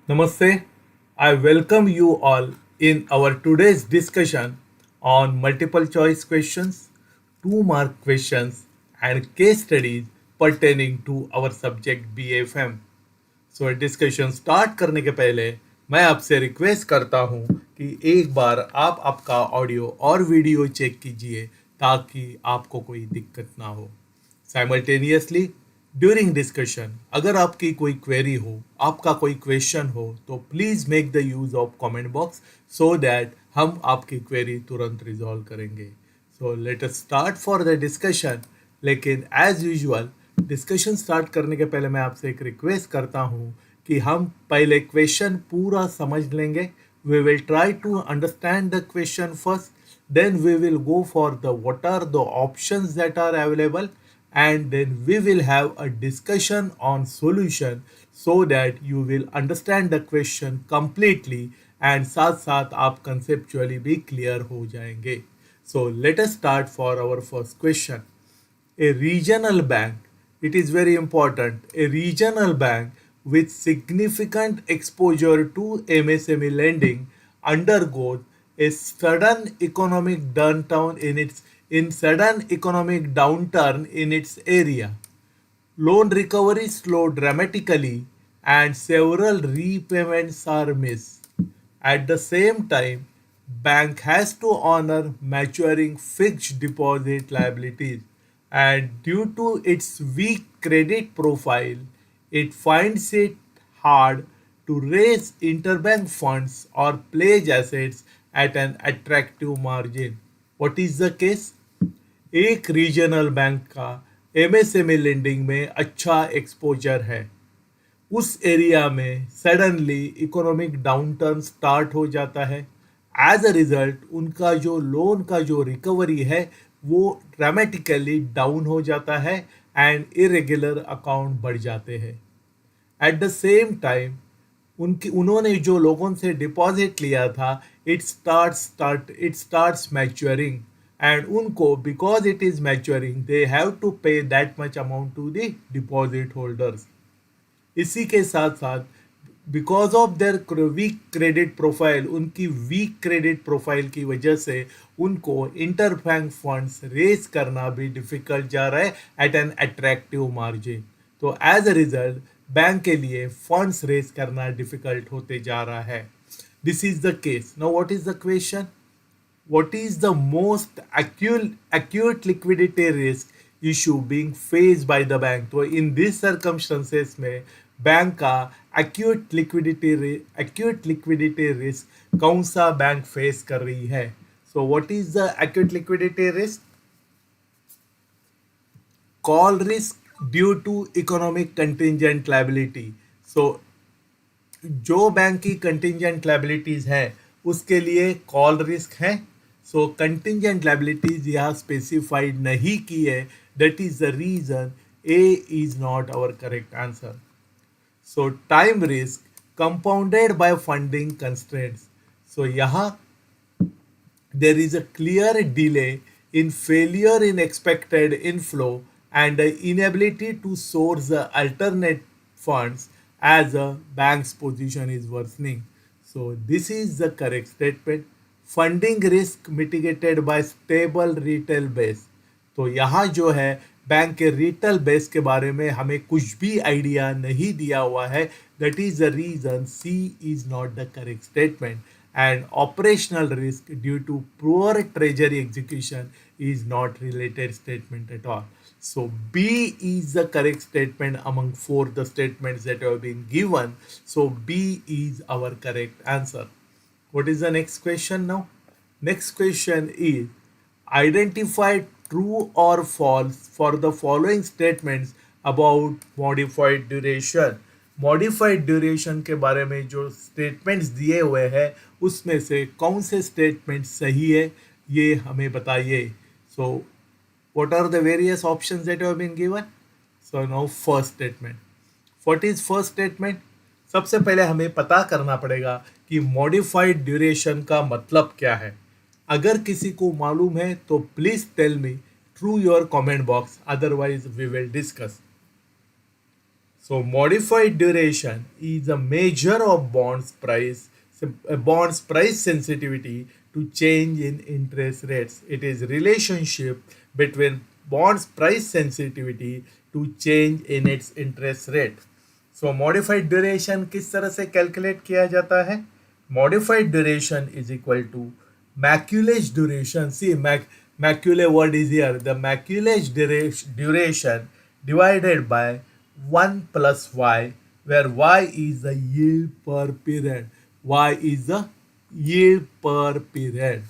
Namaste. I welcome you all in our today's discussion on multiple choice questions, 2 mark questions, and case studies pertaining to our subject BFM. So discussion start करने के पहले मैं आपसे request करता हूं कि एक बार आप आपका ऑडियो और वीडियो चेक कीजिए ताकि आपको कोई दिक्कत ना हो साइमल्टेनियसली ड्यूरिंग डिस्कशन अगर आपकी कोई क्वेरी हो आपका कोई क्वेश्चन हो तो please make the use of comment box so that हम आपकी क्वेरी तुरंत रिजॉल्व करेंगे so let us start for the discussion लेकिन एज यूजुअल डिस्कशन स्टार्ट करने के पहले मैं आपसे एक रिक्वेस्ट करता हूँ कि हम पहले क्वेश्चन पूरा समझ लेंगे we will try to understand the question first then we will go for the what are the options that are available and then we will have a discussion on solution so that you will understand the question completely and साथ साथ आप conceptually भी clear हो जाएंगे so let us start for our first question a regional bank, it is very important, a regional bank with significant exposure to MSME lending undergoes a sudden economic downturn in its area. Loan recovery slowed dramatically and several repayments are missed. At the same time, bank has to honor maturing fixed deposit liabilities and due to its weak credit profile, it finds it hard to raise interbank funds or pledge assets at an attractive margin. What is the case? एक regional bank का MSME lending में अच्छा exposure है उस area में suddenly economic downturn start हो जाता है एज अ रिजल्ट उनका जो लोन का जो रिकवरी है वो ड्रामेटिकली डाउन हो जाता है एंड इरेगुलर अकाउंट बढ़ जाते हैं एट द सेम टाइम उनकी उन्होंने जो लोगों से डिपॉजिट लिया था इट स्टार्ट्स मैच्योरिंग एंड उनको because it is maturing they have to pay that much amount to the deposit holders इसी के साथ साथ because of their weak credit profile उनकी वीक क्रेडिट प्रोफाइल की वजह से उनको इंटर बैंक फंड्स रेज करना भी डिफिकल्ट जा रहा है एट एन अट्रैक्टिव मार्जिन तो एज अ रिजल्ट बैंक के लिए फंड्स रेज करना डिफिकल्ट होते जा रहा है this is the case now what is the question what is the most acute liquidity risk issue being faced by the bank तो in these circumstances में bank का acute liquidity risk कौन सा बैंक फेस कर रही है so what is the acute liquidity risk call risk due to economic contingent liability so जो bank की कंटिजेंट लाइबिलिटीज है उसके लिए कॉल रिस्क है सो कंटिजेंट लाइबिलिटीज यहाँ स्पेसिफाइड नहीं की है that is the reason A is not our correct answer so time risk compounded by funding constraints so यहाँ there is a clear delay in failure in expected inflow and the inability to source the alternate funds as a bank's position is worsening. So this is the correct statement. Funding risk mitigated by stable retail base. तो यहाँ जो है bank के retail base के बारे में हमें कुछ भी आइडिया नहीं दिया हुआ है that is the reason C is not the correct statement and operational risk due to poor treasury execution is not related statement at all. So B is the correct statement among four the statements that have been given. So B is our correct answer. What is the next question now? Next question is identify true or false for the following statements about modified duration. Modified duration के बारे में जो statements दिए हुए हैं उसमें से कौन से स्टेटमेंट सही है ये हमें बताइए so what are the various options that have been given so now first statement what is first statement सबसे पहले हमें पता करना पड़ेगा कि मॉडिफाइड ड्यूरेशन का मतलब क्या है अगर किसी को मालूम है तो please tell me through your comment box otherwise we will discuss So modified duration is a measure of bonds price sensitivity to change in interest rates. It is relationship between bonds price sensitivity to change in its interest rate. So modified duration किस तरह से calculate किया जाता है? Modified duration is equal to maculage duration. See, macule word is here. The maculage duration divided by 1 plus y, where y is the yield per period. Y is the yield per period.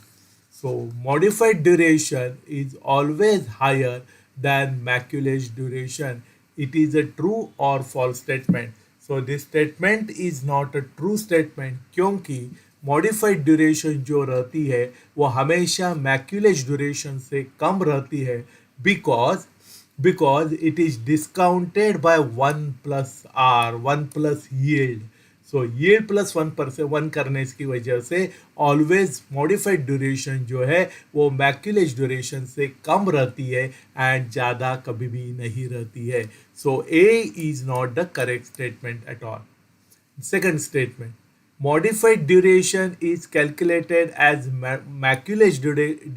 So modified duration is always higher than maculage duration. It is a true or false statement. So this statement is not a true statement क्योंकि modified duration जो रहती है वो हमेशा maculage duration से कम रहती है because it is discounted by 1 plus r, 1 plus yield. So yield plus 1 करने की वजह से ऑलवेज मॉडिफाइड ड्यूरेशन जो है वो मैक्यूलेज ड्यूरेशन से कम रहती है एंड ज़्यादा कभी भी नहीं रहती है. So A is not the correct statement at all. Second statement, modified duration is calculated as maculage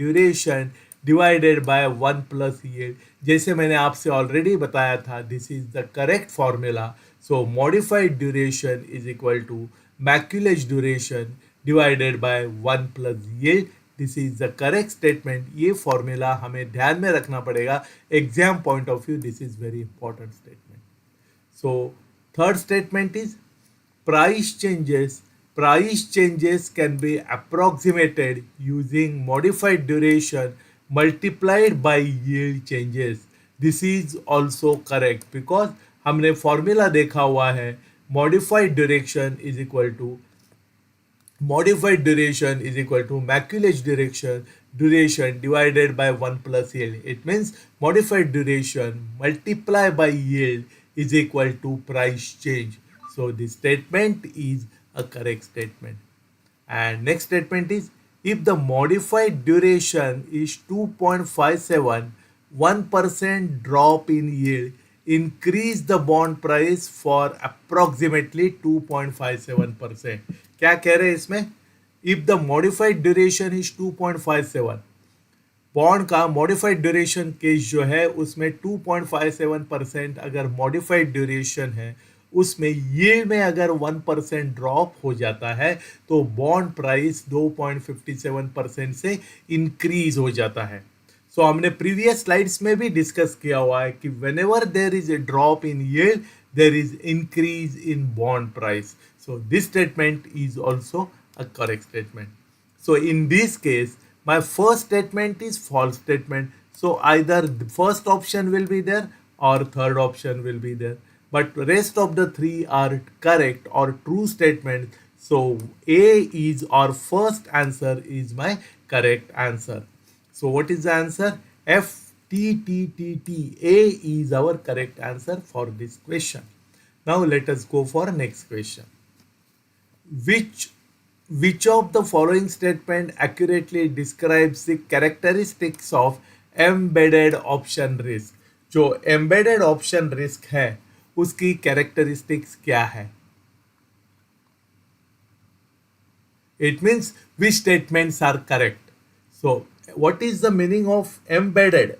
duration divided by 1 plus yield. जैसे मैंने आपसे ऑलरेडी बताया था, this is the correct formula. So modified duration is equal to maculage duration divided by 1 plus yield. This is the correct statement. ये formula हमें ध्यान में रखना पड़ेगा exam point of view. This is very important statement. So third statement is price changes can be approximated using modified duration multiplied by yield changes. This is also correct because हमने formula देखा हुआ है. modified duration is equal to maculage duration divided by 1 plus yield. It means modified duration multiplied by yield is equal to price change. So this statement is a correct statement. And next statement is, if the modified duration is 2.57, 1% drop in yield increase the bond price for approximately 2.57%. क्या कह रहे हैं इसमें? If the modified duration is 2.57, bond का modified duration case जो है उसमें 2.57% अगर मॉडिफाइड ड्यूरेशन है, उसमें यील्ड में अगर 1% ड्रॉप हो जाता है तो बॉन्ड प्राइस 2.57% से इंक्रीज हो जाता है. सो हमने प्रीवियस स्लाइड्स में भी डिस्कस किया हुआ है कि whenever there is a drop in yield there is increase in bond price. So this statement is also a correct statement. So in this case my first statement is false statement. So either the first option will be there or third option will be there. But rest of the three are correct or true statements. So A is our first answer is my correct answer. So what is the answer? F T T T T. A is our correct answer for this question. Now let us go for next question. Which of the following statement accurately describes the characteristics of embedded option risk? जो embedded option risk है उसकी characteristics क्या है? It means which statements are correct. So what is the meaning of embedded?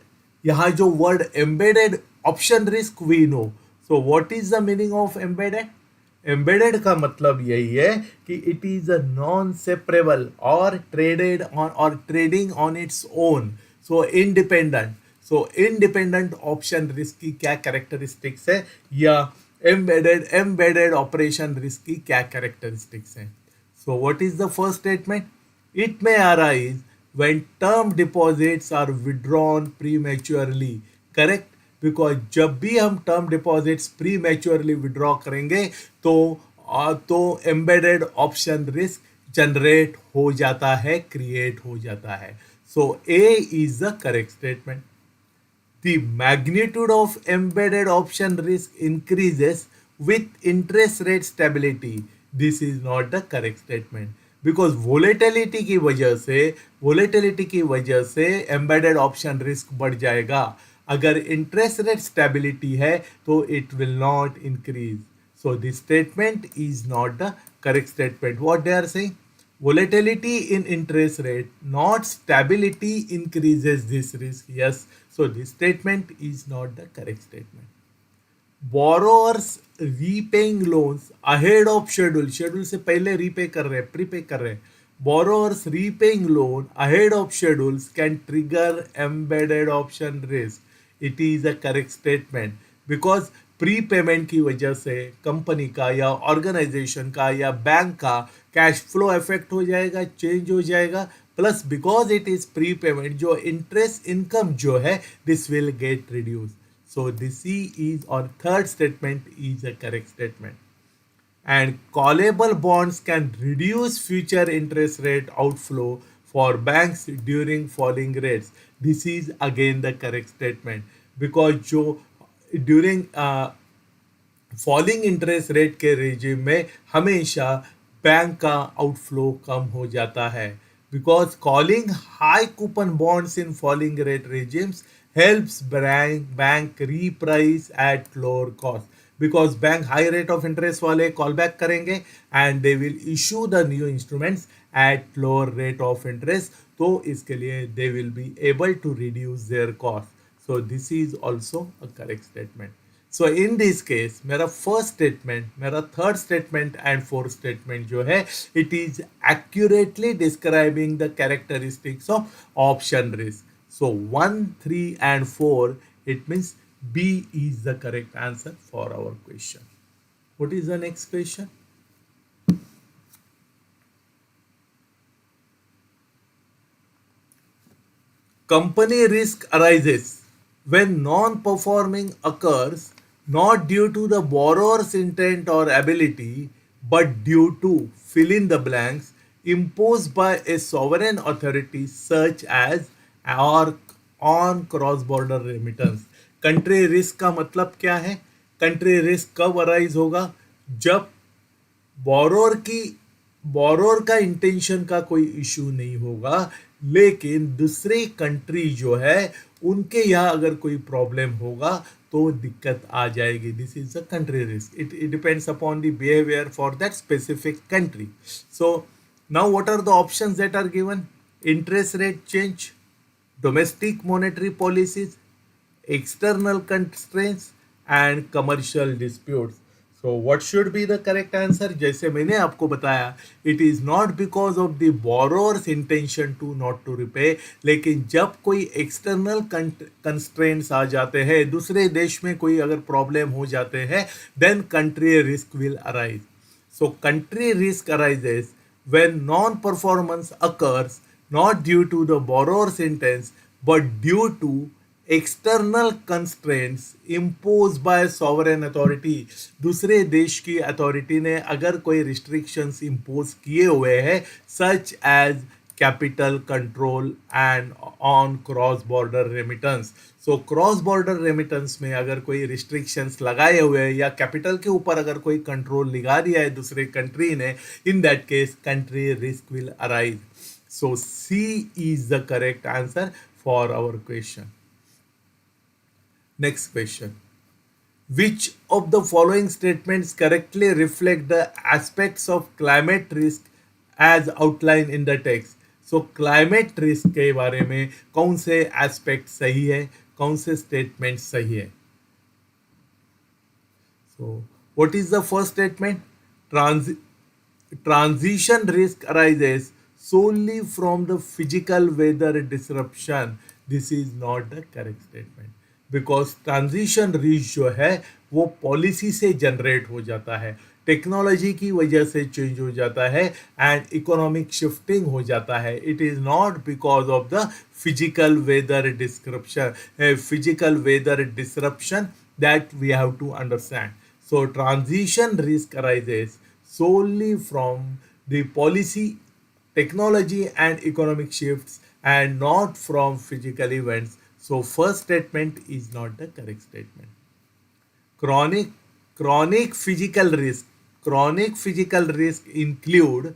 यहाँ जो word embedded option risk we know. So what is the meaning of embedded? Embedded का मतलब यही है कि it is a non separable और trading on its own. So independent option risk की क्या कैरेक्टरिस्टिक्स है या एम्बेडेड ऑपरेशन रिस्क की क्या कैरेक्टरिस्टिक्स है? So what is the first statement? It may arise when term deposits are withdrawn prematurely. Correct, because जब भी हम term deposits prematurely withdraw करेंगे तो एम्बेडेड ऑप्शन रिस्क जनरेट हो जाता है, क्रिएट हो जाता है. So A is the correct statement. The magnitude of embedded option risk increases with interest rate stability. This is not the correct statement because volatility की वजह से एम्बेडेड ऑप्शन रिस्क बढ़ जाएगा. अगर इंटरेस्ट रेट स्टेबिलिटी है तो it will not increase. So this statement is not the correct statement. What they are saying? Volatility in interest rate, not stability, increases this risk. Yes, so this statement is not the correct statement. Borrowers repaying loans ahead of schedule, schedule से पहले repay कर रहे हैं, prepay कर रहे हैं. Borrowers repaying loan ahead of schedules can trigger embedded option risk. It is a correct statement because pre payment की वजह से कंपनी का या ऑर्गेनाइजेशन का या बैंक का कैश फ्लो इफेक्ट हो जाएगा, चेंज हो जाएगा. Plus because it is pre payment, जो इंटरेस्ट इनकम जो है this will get reduce. So this is और third statement is a correct statement. And callable bonds can reduce future interest rate outflow for banks during falling rates. This is again the correct statement because जो during falling interest rate के regime में हमेशा bank का outflow कम हो जाता है. Because calling high coupon bonds in falling rate regimes helps bank reprice at lower cost. Because bank high rate of interest वाले कॉल बैक करेंगे and they will issue the new instruments at lower rate of interest. तो इसके लिए they will be able to reduce their cost. So this is also a correct statement. So in this case, मेरा first statement, मेरा third statement and fourth statement जो है, it is accurately describing the characteristics of option risk. So 1, 3 and 4, it means B is the correct answer for our question. What is the next question? Company risk arises when non-performing occurs not due to the borrower's intent or ability but due to fill in the blanks imposed by a sovereign authority such as or on cross-border remittance. Country risk का मतलब क्या है? Country risk कब arise होगा? जब borrower का intention का कोई इशू नहीं होगा, लेकिन दूसरी कंट्री जो है उनके यहाँ अगर कोई प्रॉब्लम होगा तो दिक्कत आ जाएगी. This is a country risk. It depends upon the behaviour for that specific country. So now what are the options that are given? Interest rate change, domestic monetary policies, external constraints and commercial disputes. So what should be the correct answer? जैसे मैंने आपको बताया, it is not because of the borrower's intention to not to repay, लेकिन जब कोई external constraints आ जाते हैं, दूसरे देश में कोई अगर प्रॉब्लम हो जाते हैं, then country risk will arise. So country risk arises when non-performance occurs not due to the borrower's intents but due to external constraints impose by sovereign authority. दूसरे देश की अथॉरिटी ने अगर कोई रिस्ट्रिक्शंस इम्पोज किए हुए हैं such as capital control and on cross border remittance. So cross border remittance में अगर कोई रिस्ट्रिक्शंस लगाए हुए हैं या कैपिटल के ऊपर अगर कोई कंट्रोल लगा दिया है दूसरे कंट्री ने, in that case country risk will arise. So C is the correct answer for our question. Next question. Which of the following statements correctly reflect the aspects of climate risk as outlined in the text? So climate risk के बारे में कौन से aspect सही है, कौन से statement सही है? So what is the first statement? Transition risk arises solely from the physical weather disruption. This is not the correct statement. Because transition risk जो है वो पॉलिसी से जनरेट हो जाता है, टेक्नोलॉजी की वजह से चेंज हो जाता है एंड इकोनॉमिक शिफ्टिंग हो जाता है. It is not because of the physical weather disruption that we have to understand. So transition risk arises solely from the policy, technology and economic shifts and not from physical events. So first statement is not the correct statement. Chronic physical risk include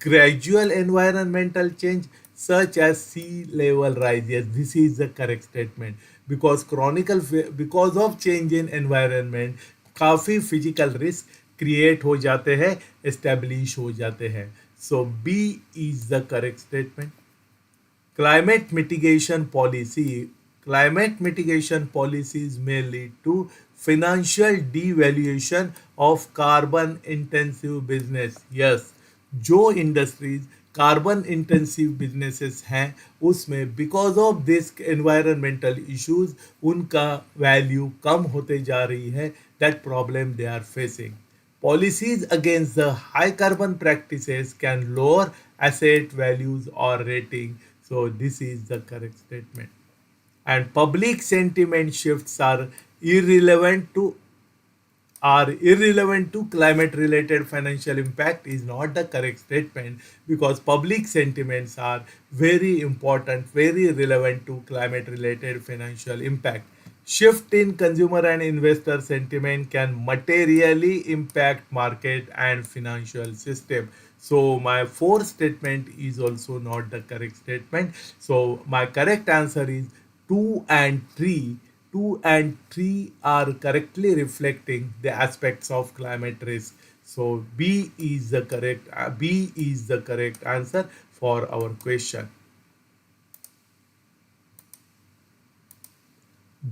gradual environmental change such as sea level rise. Yes, this is the correct statement. Because of change in environment काफ़ी physical risk create हो जाते हैं, establish हो जाते हैं. So B is the correct statement. Climate mitigation policy. Climate mitigation policies may lead to financial devaluation of carbon intensive business. Yes, जो industries carbon intensive businesses हैं उसमें because of this environmental issues उनका value कम होते जा रही है. That problem they are facing. Policies against the high carbon practices can lower asset values or rating. So this is the correct statement. And public sentiment shifts are irrelevant to climate related financial impact is not the correct statement, because public sentiments are very important, very relevant to climate related financial impact. Shift in consumer and investor sentiment can materially impact market and financial system. So my fourth statement is also not the correct statement. So my correct answer is 2 and 3. 2 and 3 are correctly reflecting the aspects of climate risk. So B is the correct answer for our question.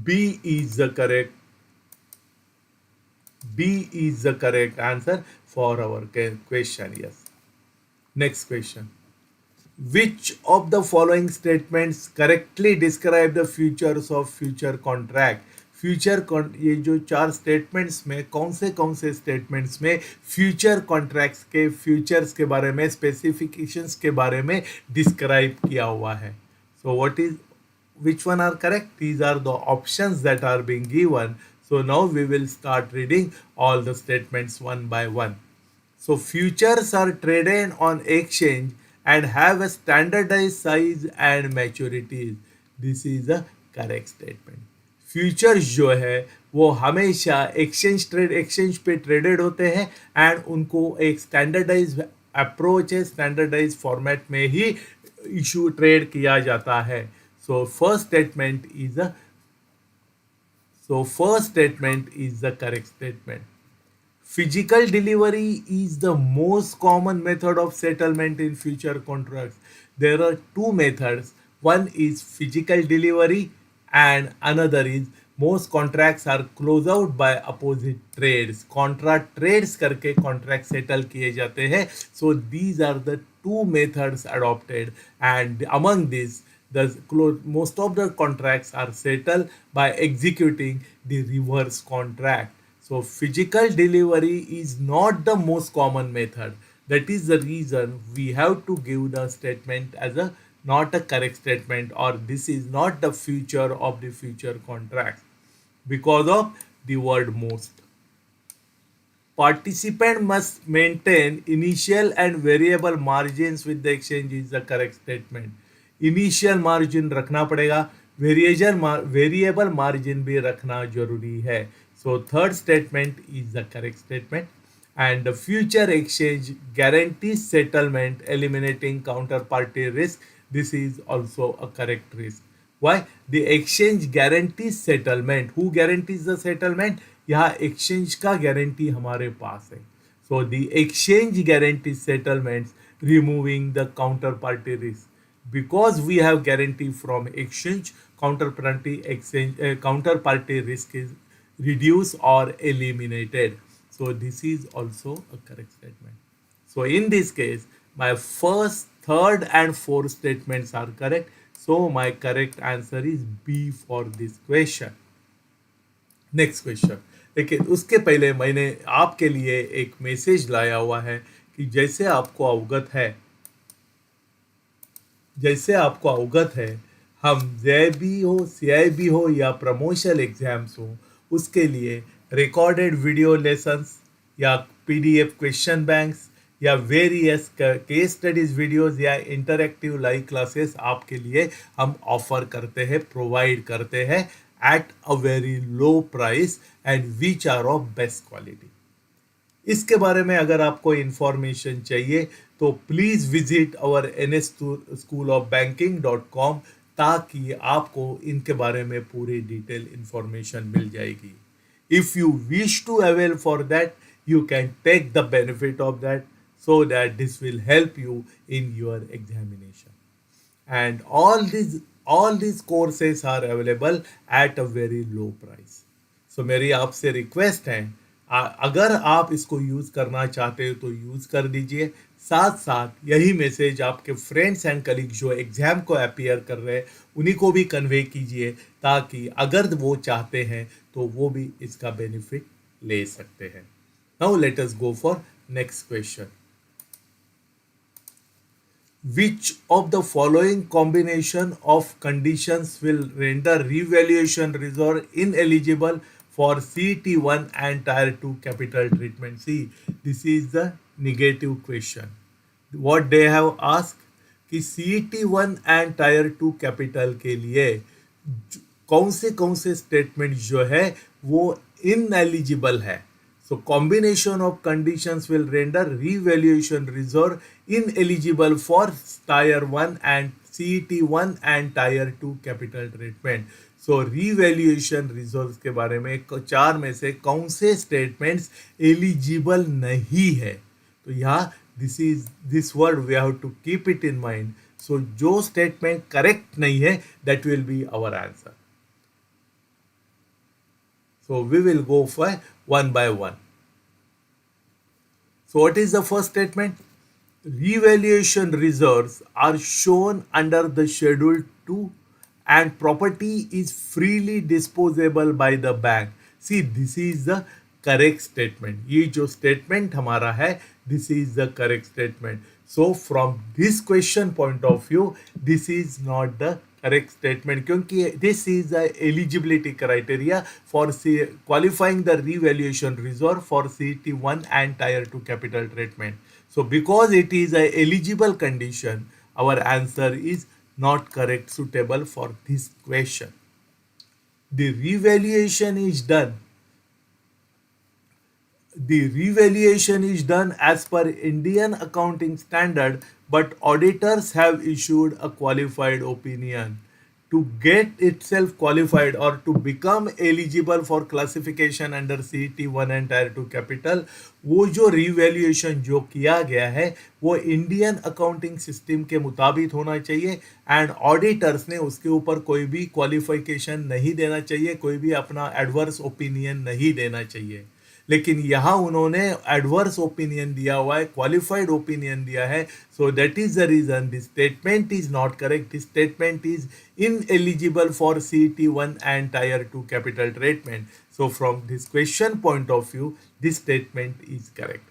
B is the correct B is the correct answer for our question. Yes. Next question. Which of the following statements correctly describe the features of future contract? ये जो चार statements में कौन से statements में future contracts के futures के बारे में, स्पेसिफिकेशंस के बारे में डिस्क्राइब किया हुआ है? So what is which one are correct? These are the options that are being given. So now we will start reading all the statements one by one. So futures are traded on exchange and have a standardized size and maturity. This is a correct statement. Futures जो है वो हमेशा exchange पे traded होते हैं and उनको एक standardise approach है, स्टैंडर्डाइज फॉर्मेट में ही इशू ट्रेड किया जाता है. So first statement is the correct statement. Physical delivery is the most common method of settlement in future contracts. There are two methods. One is physical delivery and another is most contracts are closed out by opposite trades. Contract trades करके contract settle किए जाते हैं. So these are the two methods adopted, and among these most of the contracts are settled by executing the reverse contract. So physical delivery is not the most common method. That is the reason we have to give the statement as a not a correct statement, or this is not the future of the future contracts because of the word most. Participant must maintain initial and variable margins with the exchange is the correct statement. Initial margin रखना पड़ेगा, variable margin भी रखना जरूरी है. So third statement is the correct statement. And the future exchange guarantee settlement eliminating counter party risk. This is also a correct risk. Why? The exchange guarantee settlement. Who guarantees the settlement? यहाँ exchange का guarantee हमारे पास है. So the exchange guarantee settlements removing the counter party risk. Because we have guarantee from exchange, counterparty risk is reduced or eliminated. So this is also a correct statement. So in this case, my first, third and fourth statements are correct. So my correct answer is B for this question. Next question. देखिए उसके पहले मैंने आपके लिए एक message लाया हुआ है कि जैसे आपको अवगत है हम जेबी हो, सीआईबी हो या प्रमोशनल एग्जाम्स हो, उसके लिए रिकॉर्डेड वीडियो लेसन्स या पीडीएफ क्वेश्चन बैंक्स या वेरियस केस स्टडीज वीडियोस या इंटरैक्टिव लाइव क्लासेस आपके लिए हम ऑफर करते हैं, प्रोवाइड करते हैं at a very low price and which are of best quality. इसके बारे में अगर आपको इंफॉर्मेशन चाहिए तो प्लीज़ विजिट आवर nschoolofbanking.com. ताकि आपको इनके बारे में पूरी डिटेल इंफॉर्मेशन मिल जाएगी. If you wish to avail for that, you can take the benefit of that, so that this will help you in your examination. And all these courses are available at a very low price. So मेरी आपसे request है, अगर आप इसको use करना चाहते हो तो यूज़ कर दीजिए. साथ साथ यही मैसेज आपके फ्रेंड्स एंड कलीग जो एग्ज़ाम को अपियर कर रहे हैं उन्हीं को भी कन्वे कीजिए, ताकि अगर वो चाहते हैं तो वो भी इसका बेनिफिट ले सकते हैं. Now let us go for next question. Which of the following combination of conditions will render revaluation reserve ineligible for CET1 and Tier 2 capital treatment? See, this is the negative question. What they have asked कि CET1 and Tier 2 capital के लिए कौन से statement जो है वो ineligible है. So combination of conditions will render revaluation reserve ineligible for Tier 1 and CET1 and Tier 2 capital treatment. So revaluation reserves के बारे में चार में से कौन से statements eligible नहीं है. तो यहाँ this word we have to keep it in mind. So जो statement correct नहीं है, that will be our answer. So we will go for one by one. So what is the first statement? Revaluation reserves are shown under the Schedule 2 and property is freely disposable by the bank. See, this is the correct statement. ये जो statement हमारा है, this is the correct statement. So from this question point of view, this is not the correct statement, क्योंकि this is the eligibility criteria for qualifying the revaluation reserve for CET1 and Tier 2 capital treatment. So because it is a eligible condition, our answer is not correct, suitable for this question. The revaluation is done. The revaluation is done as per Indian accounting standard, but auditors have issued a qualified opinion. To get itself qualified or to become eligible for classification under CET1 and Tier 2 capital, वो जो revaluation जो किया गया है वो Indian accounting system के मुताबिक होना चाहिए, एंड ऑडिटर्स ने उसके ऊपर कोई भी क्वालिफिकेशन नहीं देना चाहिए, कोई भी अपना एडवर्स ओपिनियन नहीं देना चाहिए. लेकिन यहाँ उन्होंने एडवर्स ओपिनियन दिया हुआ है, क्वालिफाइड ओपिनियन दिया है. So that is the reason this statement is not correct. This statement is ineligible for CET1 and Tier 2 capital treatment. So from this question point of view, this statement is correct.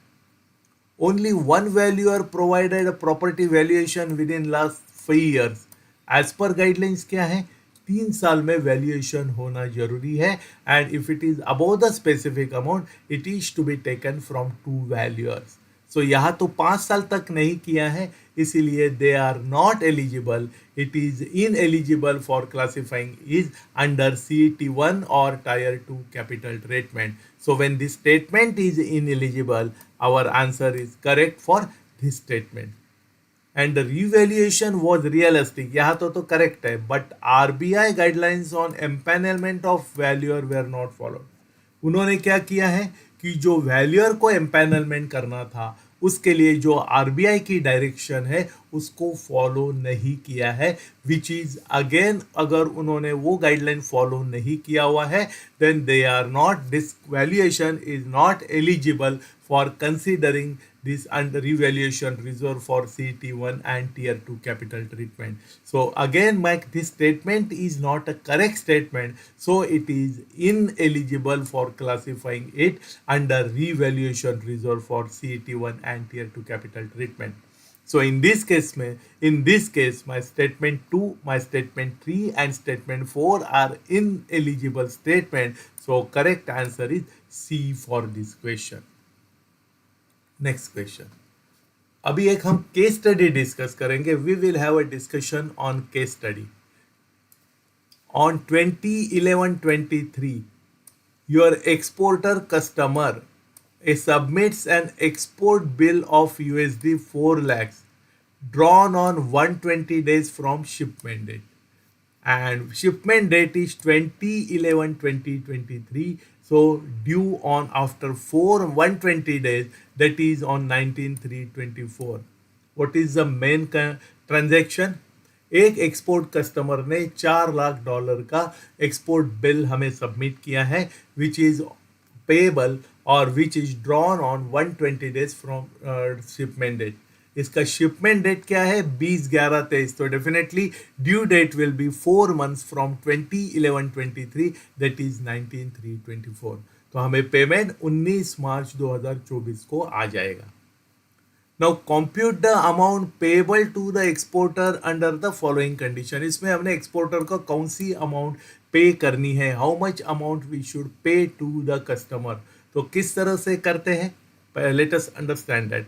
Only one valuer provided a property valuation within last 5 years. As per guidelines क्या है, 3 साल में valuation होना जरूरी है, and if it is above the specific amount it is to be taken from 2 valuers. So यहाँ तो 5 साल तक नहीं किया है, इसीलिए they are not eligible. It is ineligible for classifying is under CET1 और Tier 2 capital treatment. So when this statement is ineligible, our answer is correct for this statement. And the revaluation was realistic. यहाँ तो correct है, but RBI guidelines on empanelment of valuer were not followed. उन्होंने क्या किया है कि जो valuer को एम्पैनलमेंट करना था उसके लिए जो RBI की डायरेक्शन है उसको फॉलो नहीं किया है, विच इज अगेन अगर उन्होंने वो गाइडलाइन फॉलो नहीं किया हुआ है then they are not, this valuation is not eligible for considering this under revaluation reserve for CET1 and Tier 2 capital treatment. So again, Mike, this statement is not a correct statement, so it is ineligible for classifying it under revaluation reserve for CET1 and Tier 2 capital treatment. So in this case, my statement 2, my statement 3 and statement 4 are ineligible statement. So correct answer is C for this question. Next question. अभी एक हम case study discuss करेंगे. We will have a discussion on case study. On 2011-23 your exporter customer submits an export bill of USD 4 lakhs drawn on 120 days from shipment date. and shipment date is 20/11/2023, so due on after 120 days, that is on 19/3/24. what is the main transaction? एक export customer ने $4 लाख का export bill हमें submit किया है, विच is payable और which is drawn on 120 days from shipment date. इसका shipment date क्या है? 20/11/23. तो definitely due date will be 4 months from 20/11/23, that is 19/3/24. तो हमें पेमेंट 19 मार्च 2024 को आ जाएगा. Now compute the amount payable to the exporter under the following condition. इसमें हमने एक्सपोर्टर को कौन सी अमाउंट पे करनी है, how much amount we should pay to the customer. तो किस तरह से करते हैं, let us understand that.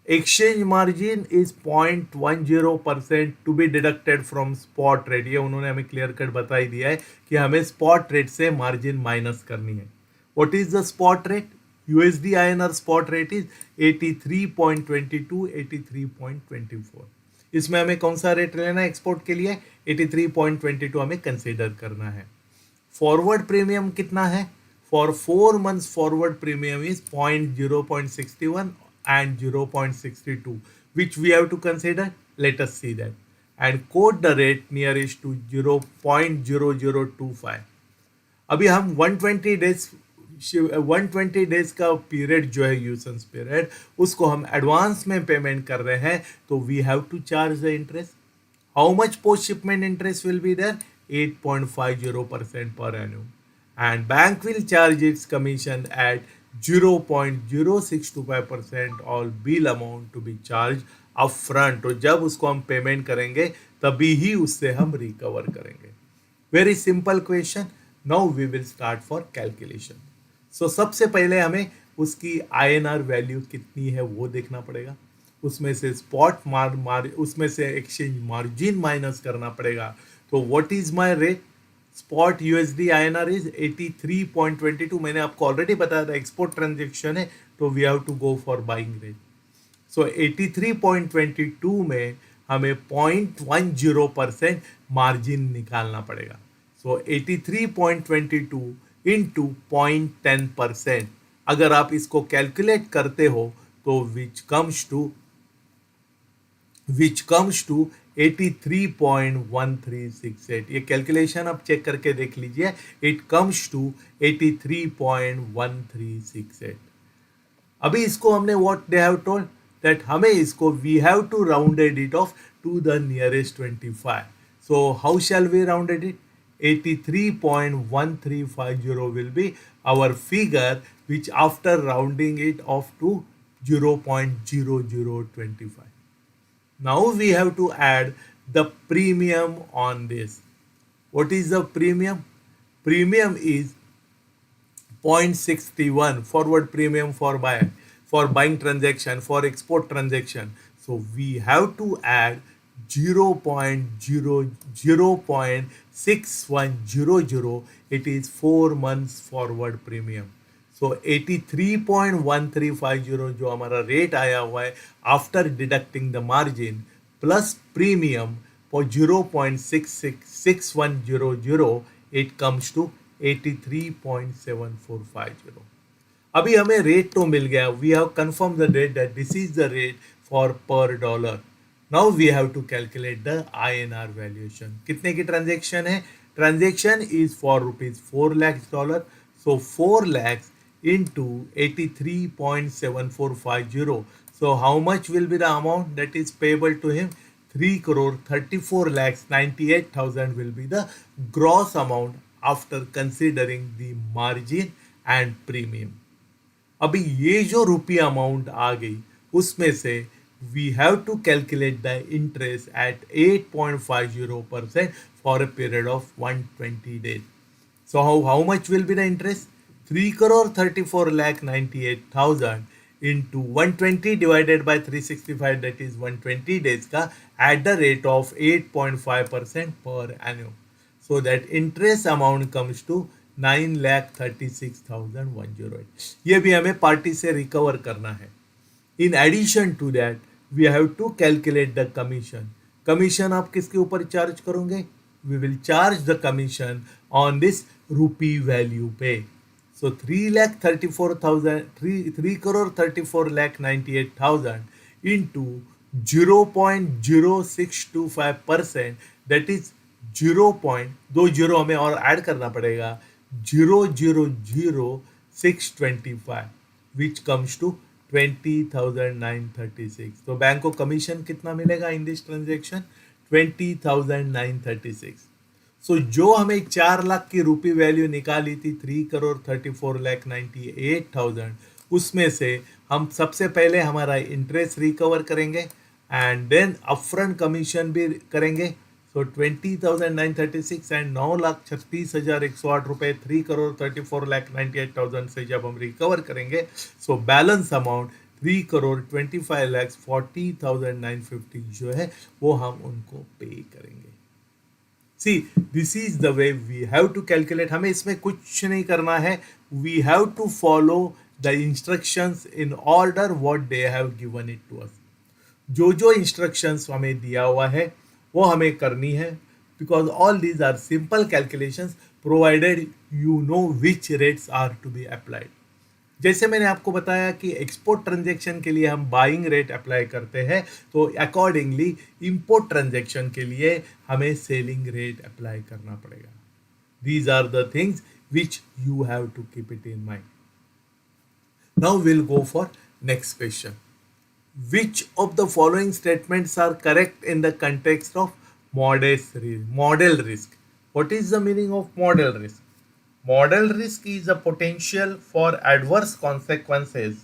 Exchange margin is 0.10% to be deducted from spot rate. ये उन्होंने हमें क्लियर कट बता ही दिया है कि हमें स्पॉट रेट से मार्जिन माइनस करनी है. What is the spot rate? USD INR spot rate is 83.22, 83.24. इसमें हमें कौन सा रेट लेना है एक्सपोर्ट के लिए? 83.22 हमें कंसीडर करना है. फॉरवर्ड प्रीमियम कितना है? For 4 months forward premium is 0.61 and 0.62, which we have to consider. Let us see that and quote the rate nearest to 0.0025. अभी हम 120 डेज का पीरियड जो है यूसेंस पीरियड, उसको हम एडवांस में पेमेंट कर रहे हैं, तो we have to charge the interest. How much post shipment interest will be there? 8.50% per annum, and bank will charge its commission at 0.0625% all bill amount to be charge up front. तो जब उसको हम payment करेंगे तभी ही उससे हम recover करेंगे. Very simple question. Now we will start for calculation. So सबसे पहले हमें उसकी INR वैल्यू कितनी है वो देखना पड़ेगा. उसमें से स्पॉट उसमें से एक्सचेंज मार्जिन माइनस करना पड़ेगा. तो what is my rate? Spot USD INR is 83.22. मैंने आपको ऑलरेडी बताया था एक्सपोर्ट ट्रांजेक्शन है, तो we have to go for buying rate. So 83.22 में हमें 0.10% मार्जिन निकालना पड़ेगा. So 83.22 into 0.10%. अगर आप इसको कैलकुलेट करते हो तो विच कम्स टू 83.1368. ये कैलकुलेशन आप चेक करके देख लीजिए. It comes to 83.1368. अभी इसको हमने what they have told that हमें इसको we have to rounded it off to the nearest 25. So how shall we rounded it? 83.1350 will be our figure, which after rounding it off to 0.0025. Now we have to add the premium on this. What is the premium? Premium is 0.61 forward premium for buying transaction, for export transaction. So we have to add 0.6100. It is 4 months forward premium. So 83.1350 जो हमारा rate आया हुआ है after deducting the margin plus premium for 0.6100, it comes to 83.7450. अभी हमें rate तो मिल गया. We have confirm the rate that this is the rate for per dollar. Now we have to calculate the INR valuation. कितने की transaction है? Transaction is for $4 lakhs. So 4 lakhs into 83.7450. So how much will be the amount that is payable to him? 3,34,98,000 will be the gross amount after considering the margin and premium. अभी ये जो रुपये amount आ गई उसमें से we have to calculate the interest at 8.50% for a period of 120 days. So how much will be the interest? 3,34,98,000 into 120 divided by 365, that is 120 days का at the rate of 8.5% per annum. So that interest amount comes to 9,36,108. ये भी हमें party से recover करना है. In addition to that, we have to calculate the commission. Commission आप किसके ऊपर चार्ज करोगे? we will charge the commission on this rupee value pay. So 3 crore 34 lakh 98,000 into 0.0625%, that is 0.2 zero हमें और add करना पड़ेगा 0.00625 विच कम्स टू 20,936. तो bank को कमीशन कितना मिलेगा इन दिस ट्रांजेक्शन 20,936. सो जो हमें 4 लाख की रुपी वैल्यू निकाली थी 3 crore 34 lakh 98,000, उसमें से हम सबसे पहले हमारा इंटरेस्ट रिकवर करेंगे एंड देन अपफ्रंट कमीशन भी करेंगे. सो 20,936 एंड 9,36,108 रुपये 3 crore 34 lakh 98,000 से जब हम रिकवर करेंगे, सो बैलेंस अमाउंट 3 crore 25,40,950 जो है वो हम उनको पे करेंगे. See this is the way we have to calculate. हमें इसमें कुछ नहीं करना है. We have to follow the instructions in order what they have given it to us. जो जो इंस्ट्रक्शंस हमें दिया हुआ है वो हमें करनी है, because all these are simple calculations provided you know which rates are to be applied. जैसे मैंने आपको बताया कि एक्सपोर्ट ट्रांजैक्शन के लिए हम बाइंग रेट अप्लाई करते हैं, तो अकॉर्डिंगली इंपोर्ट ट्रांजैक्शन के लिए हमें सेलिंग रेट अप्लाई करना पड़ेगा. These are the things which you have to keep it in mind. Now will go for next question. Which of the following statements are correct in the context of model risk? What is the meaning of model risk? Model risk is a potential for adverse consequences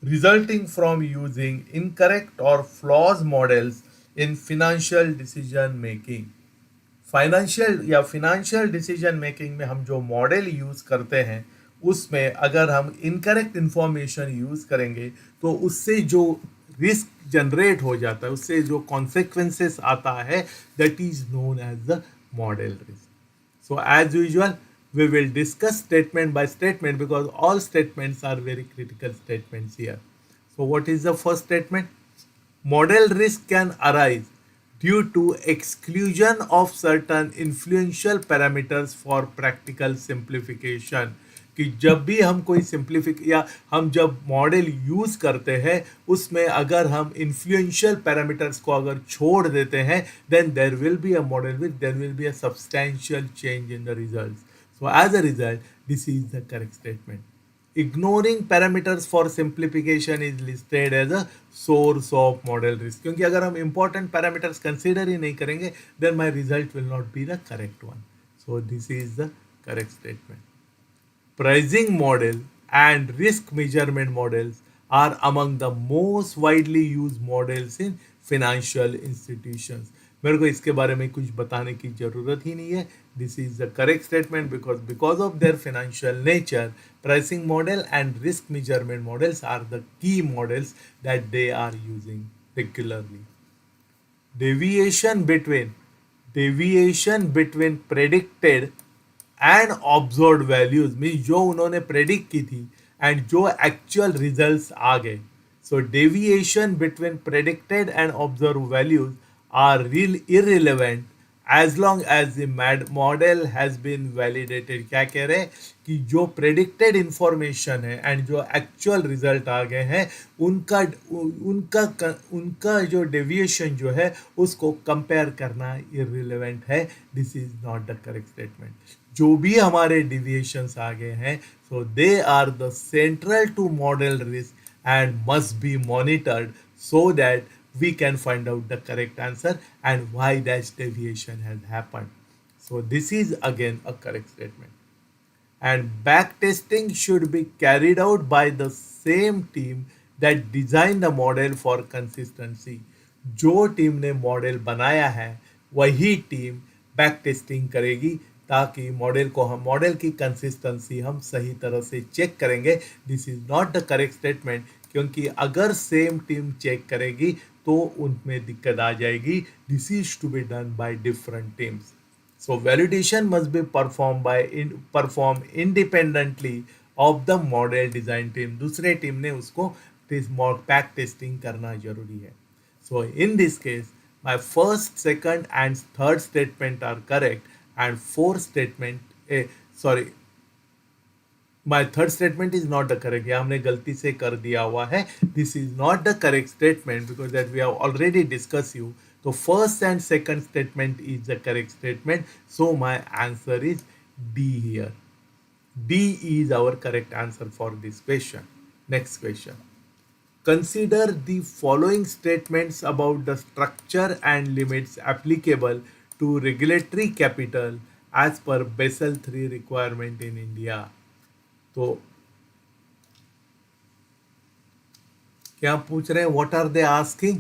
resulting from using incorrect or flawed models in financial decision making. Financial decision making में हम जो model use करते हैं उसमें अगर हम incorrect information use करेंगे तो उससे जो रिस्क जनरेट हो जाता है, उससे जो कॉन्सिक्वेंसेस आता है, that is known as the model risk. So as usual we will discuss statement by statement because all statements are very critical statements here. So what is the first statement? Model risk can arise due to exclusion of certain influential parameters for practical simplification. कि जब भी हम कोई या हम जब model use करते हैं उसमें अगर हम इन्फ्लुएंशियल पैरामीटर्स को अगर छोड़ देते हैं, then there will be a model which there will be a substantial change in the results. So as a result, this is the correct statement. Ignoring parameters for simplification is listed as a source of model risk. क्योंकि अगर हम important parameters consider ही नहीं करेंगे, then my result will not be the correct one. So this is the correct statement. Pricing model and risk measurement models are among the most widely used models in financial institutions. मेरे को इसके बारे में कुछ बताने की ज़रूरत ही नहीं है. This is the correct statement because of their financial nature pricing model and risk measurement models are the key models that they are using regularly. Deviation between predicted and observed values means जो उन्होंने predict की थी and जो actual results आ गए. So deviation between predicted and observe values are irrelevant as long as the model has been validated. क्या कह रहे हैं कि जो प्रेडिक्टेड इंफॉर्मेशन है एंड जो एक्चुअल रिजल्ट आ गए हैं उनका जो डेविएशन जो है उसको कंपेयर करना इररिलेवेंट है. This is not the correct statement. जो भी हमारे डिविएशंस आ गए हैं, so they are the central to model risk and must be monitored so that we can find out the correct answer and why that deviation has happened. So this is again a correct statement. And back testing should be carried out by the same team that designed the model for consistency. जो team ने model बनाया है वही team back testing करेगी ताकि model की consistency हम सही तरह से चेक करेंगे. This is not the correct statement, क्योंकि अगर सेम टीम चेक करेगी तो उनमें दिक्कत आ जाएगी. This is to be done by different teams. So validation must be perform independently of the model design team. दूसरे टीम ने उसको बैक टेस्टिंग करना जरूरी है. So in this case My first, second and third statement are correct and fourth statement, sorry, my third statement is not the correct. ये हमने गलती से कर दिया हुआ है. This is not the correct statement because that we have already discussed you. So first and second statement is the correct statement. So my answer is D here. D is our correct answer for this question. Next question. Consider the following statements about the structure and limits applicable to regulatory capital as per Basel III requirement in India. तो क्या पूछ रहे हैं? What are they asking?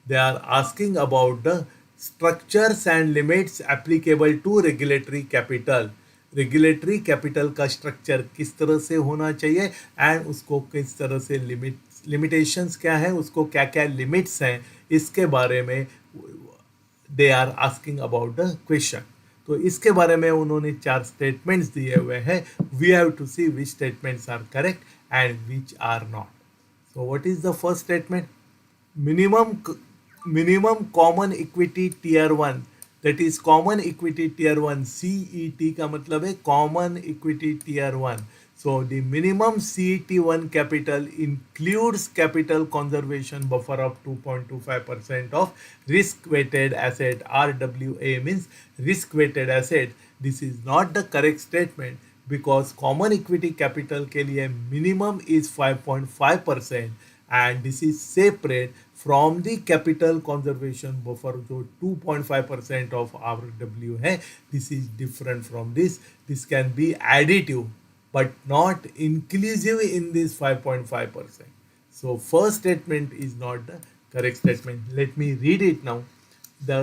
They are asking about the structures and limits applicable to regulatory capital. Regulatory capital का structure किस तरह से होना चाहिए एंड उसको किस तरह से लिमिटेशंस क्या है, उसको क्या क्या लिमिट्स हैं, इसके बारे में they are asking about the question. तो इसके बारे में उन्होंने 4 स्टेटमेंट्स दिए हुए हैं. We have to see which statements are correct and which are not. So what is the first statement? Minimum common equity tier 1, that is common equity tier 1, CET का मतलब है common equity tier 1. So the minimum CET1 capital includes capital conservation buffer of 2.25% of risk weighted asset. RWA means risk weighted asset. This is not the correct statement because common equity capital के लिए minimum is 5.5% and this is separate from the capital conservation buffer जो 2.5% of RW है. This is different from this. This can be additive but not inclusive in this 5.5%. So first statement is not the correct statement. Let me read it now. The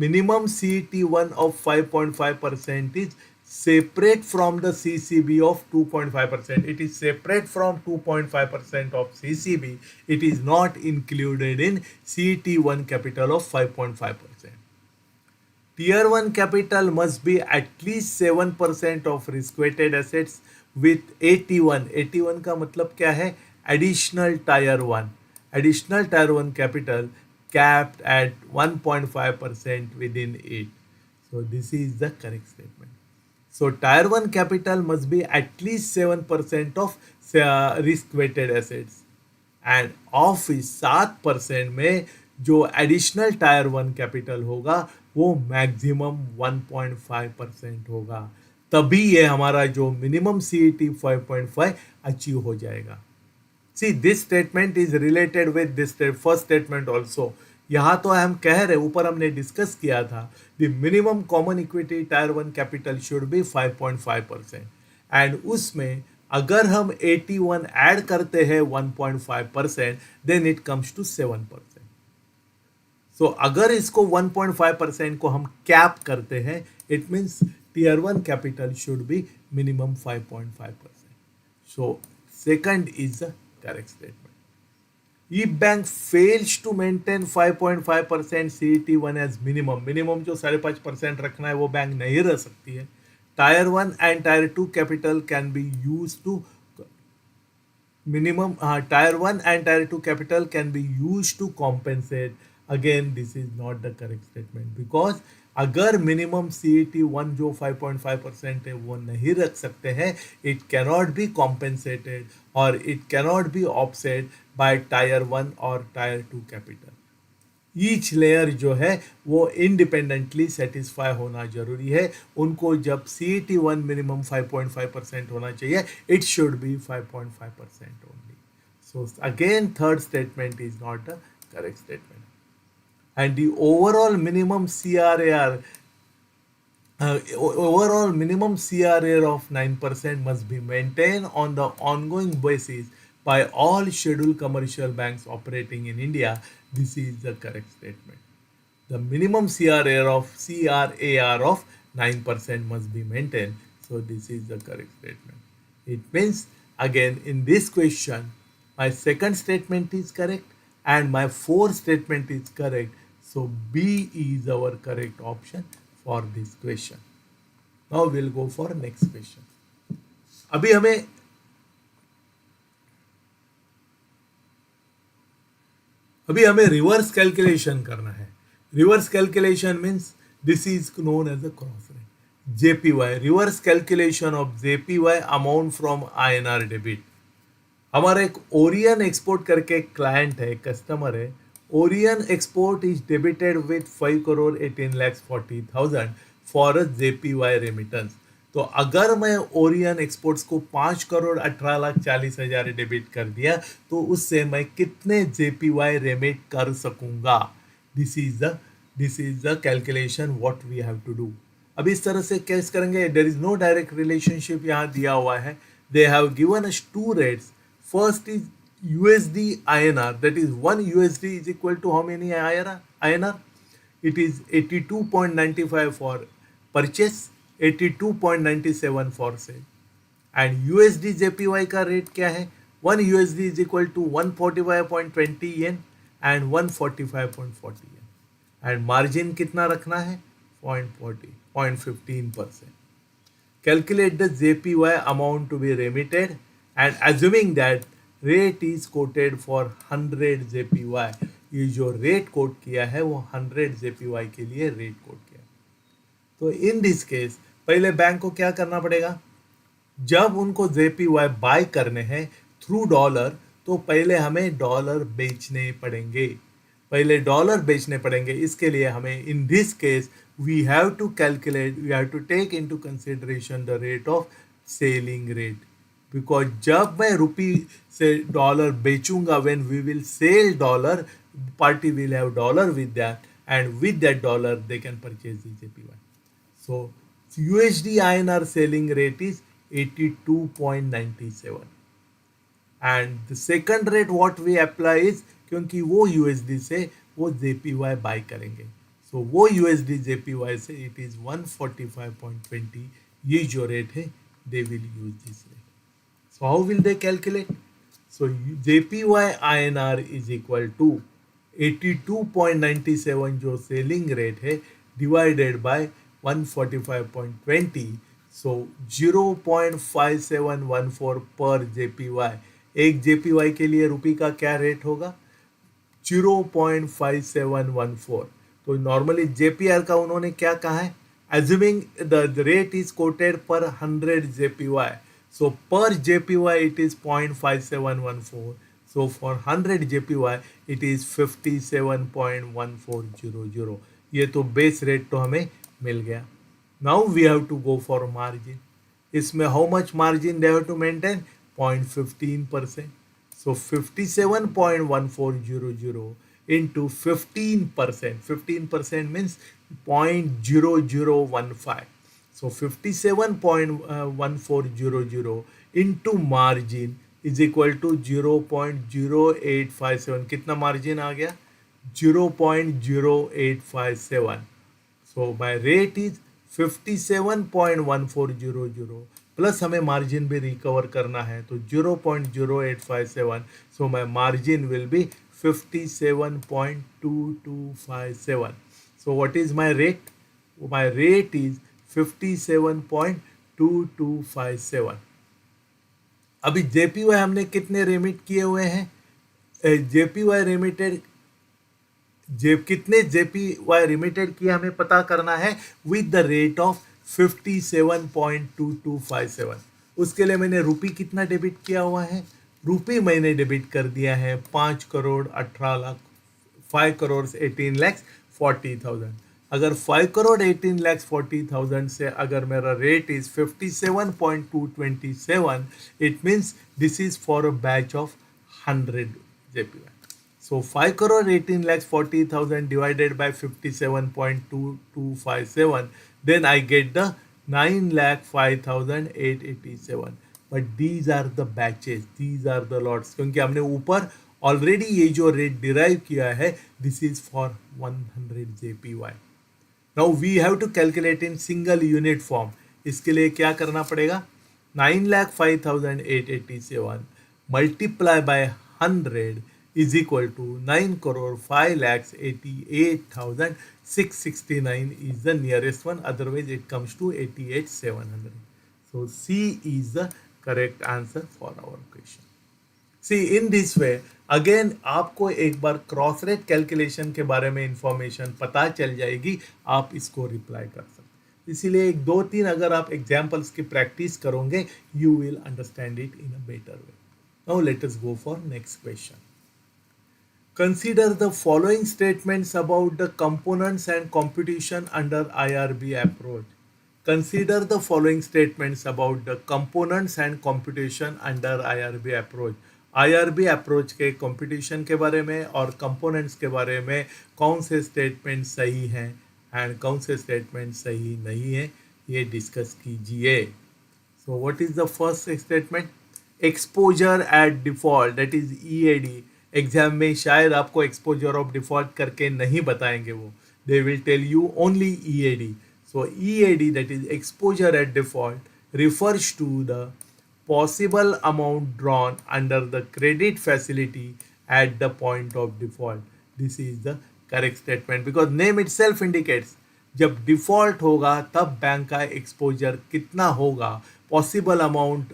minimum CET1 of 5.5% is separate from the CCB of 2.5%. It is separate from 2.5% of CCB. It is not included in CET1 capital of 5.5%. Tier 1 capital must be at least 7% of risk-weighted assets with AT1. AT1 का मतलब क्या है? Additional Tier 1. Additional Tier 1 capital capped at 1.5% within it. So this is the correct statement. So Tier 1 capital must be at least 7% of risk-weighted assets. End of इस 7% में जो additional tyre 1 capital होगा वो maximum 1.5% होगा. तभी ये हमारा जो मिनिमम CET 5.5 अचीव हो जाएगा. See this statement is related with this first statement also. यहाँ तो हम कह रहे, ऊपर हमने डिस्कस किया था the minimum common equity tier 1 capital should be 5.5% and उसमें अगर हम 81 ऐड करते हैं 1.5% then it comes to 7%. So अगर इसको 1.5% को हम कैप करते हैं it means tier 1 capital should be minimum 5.5%. So second is the correct statement. If bank fails to maintain 5.5% CET1 as minimum जो 5.5% रखना है वो बैंक नहीं रह सकती है. Tier 1 and Tier 2 capital can be used to Tier 1 and Tier 2 capital can be used to compensate. Again this is not the correct statement because अगर minimum CET1 जो 5.5% है वो नहीं रख सकते हैं इट कैनॉट बी कॉम्पेंसेटेड और it cannot be offset by tier 1 और टायर 2 कैपिटल. ईच लेयर जो है वो इंडिपेंडेंटली सेटिस्फाई होना जरूरी है. उनको जब CET1 मिनिमम 5.5% होना चाहिए it should be 5.5% only. So again third statement is not the correct statement. And the overall minimum CRAR of 9% must be maintained on the ongoing basis by all scheduled commercial banks operating in India. This is the correct statement. The minimum CRAR of 9% must be maintained. So this is the correct statement. It means again in this question my second statement is correct and my fourth statement is correct. So B is our correct option for this question. Now we'll go for next question. अभी हमें reverse calculation करना है. Reverse calculation means this is known as a cross rate. JPY, reverse calculation of JPY amount from INR debit. हमारा एक Orion export करके एक client है, customer है. Orion export is debited with 5,18,40,000 for a JPY remittance. तो अगर मैं Orion exports को 5,18,40,000 डेबिट कर दिया तो उससे मैं कितने JPY रेमिट कर सकूंगा. This is the calculation what we have to do. अब इस तरह से कैसे करेंगे. There is no direct relationship यहाँ दिया हुआ है. They have given us two rates. First is USD INR, that is 1 USD is equal to how many INR? It is 82.95 for purchase, 82.97 for sale. And USD JPY का rate क्या है? 1 USD is equal to 145.20 yen and 145.40 yen. And margin कितना रखना है? 0.15%. Calculate the JPY amount to be remitted and assuming that rate is quoted for 100 JPY. ये जो rate quote किया है वो 100 JPY के लिए रेट कोट किया. तो इन दिस केस पहले बैंक को क्या करना पड़ेगा. जब उनको JPY बाय करने हैं थ्रू डॉलर तो पहले हमें डॉलर बेचने पड़ेंगे. इसके लिए हमें in this case we have to take into consideration the rate of selling rate. Because जब मैं रुपी से डॉलर बेचूंगा, when we will sell dollar, party will have dollar with that and with that dollar they can purchase the JPY. So USD INR selling rate is 82.97 and the second rate what we apply is, क्योंकि वो USD से वो JPY bye करेंगे, सो वो USD JPY से it is 145.20. ये जो rate है they will use this rate. So how will they calculate? So JPY INR is equal to 82.97 जो सेलिंग रेट है डिवाइडेड बाय 145.20. So 0.5714 पर JPY. एक JPY के लिए रुपी का क्या रेट होगा? 0.5714. तो नॉर्मली JPR का उन्होंने क्या कहा है? Assuming the rate is quoted per 100 JPY. So per JPY it is 0.5714. So for 100 JPY it is 57.1400. ये तो बेस रेट तो हमें मिल गया. Now we have to go for margin. इसमें how much margin they have to maintain? 0.15%. So 57.1400 into 15%. 15% means 0.0015. So 57.1400 into margin is equal to 0.0857. कितना margin आ गया? 0.0857. So my rate is 57.1400 plus हमें margin भी recover करना है तो 0.0857. So my margin will be 57.2257. So what is my rate? My rate is 57.2257. अभी JPY हमने कितने रेमिट किए हुए हैं? JPY रेमिटेड कितने JPY रेमिटेड किए हमें पता करना है विद द रेट ऑफ 57.2257. उसके लिए मैंने रुपी कितना डेबिट किया हुआ है? रुपी मैंने डेबिट कर दिया है 5,18,40,000. अगर 5,18,40,000 से अगर मेरा rate is 57.227, it means this is for a batch of 100 JPY. So 5,18,40,000 divided by 57.2257, then I get the 9,05,887. But these are the batches, these are the lots. क्योंकि हमने ऊपर ऑलरेडी ये जो रेट डिराइव किया है, this is for 100 JPY. Now we have to calculate in single unit form. इसके लिए क्या करना पड़ेगा? 9,05,887 multiply by 100 is equal to 9,05,88,669 is the nearest one, otherwise it comes to 88,700. So C is the correct answer for our question. See in this way again आपको एक बार cross rate calculation के बारे में इंफॉर्मेशन पता चल जाएगी, आप इसको रिप्लाई कर सकते। इसीलिए एक दो तीन अगर आप एग्जाम्पल्स की प्रैक्टिस करोगे, you will understand it in a better way. Now let us go for next question. Consider the following statements about the components and computation under IRB approach. Consider the following statements about the components and computation under IRB approach. IRB approach के computation के बारे में और components के बारे में कौन से statement सही हैं and कौन से statement सही नहीं है, ये discuss कीजिए। So what is the first statement? Exposure at default, that is EAD. Exam में शायद आपको एक्सपोजर ऑफ डिफॉल्ट करके नहीं बताएंगे, वो they will tell you only EAD. So EAD, that is exposure at default, refers to the possible amount drawn under the credit facility at the point of default. This is the correct statement because name itself indicates जब default होगा तब bank का exposure कितना होगा, possible amount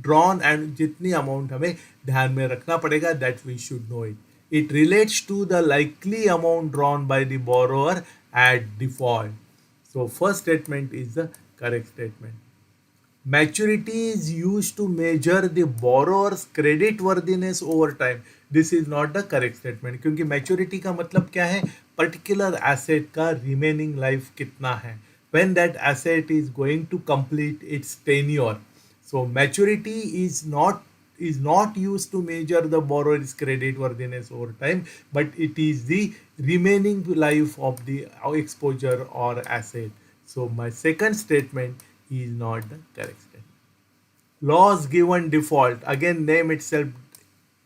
drawn and जितनी amount हमें ध्यान में रखना पड़ेगा, that we should know it. It relates to the likely amount drawn by the borrower at default. So first statement is the correct statement. Maturity is used to measure the borrower's credit worthiness over time. This is not the correct statement क्योंकि maturity का मतलब क्या है, particular asset का remaining life कितना है, when that asset is going to complete its tenure. So maturity is not used to measure the borrower's credit worthiness over time, but it is the remaining life of the exposure or asset. So my second statement is not the correct statement. Loss given default, again name itself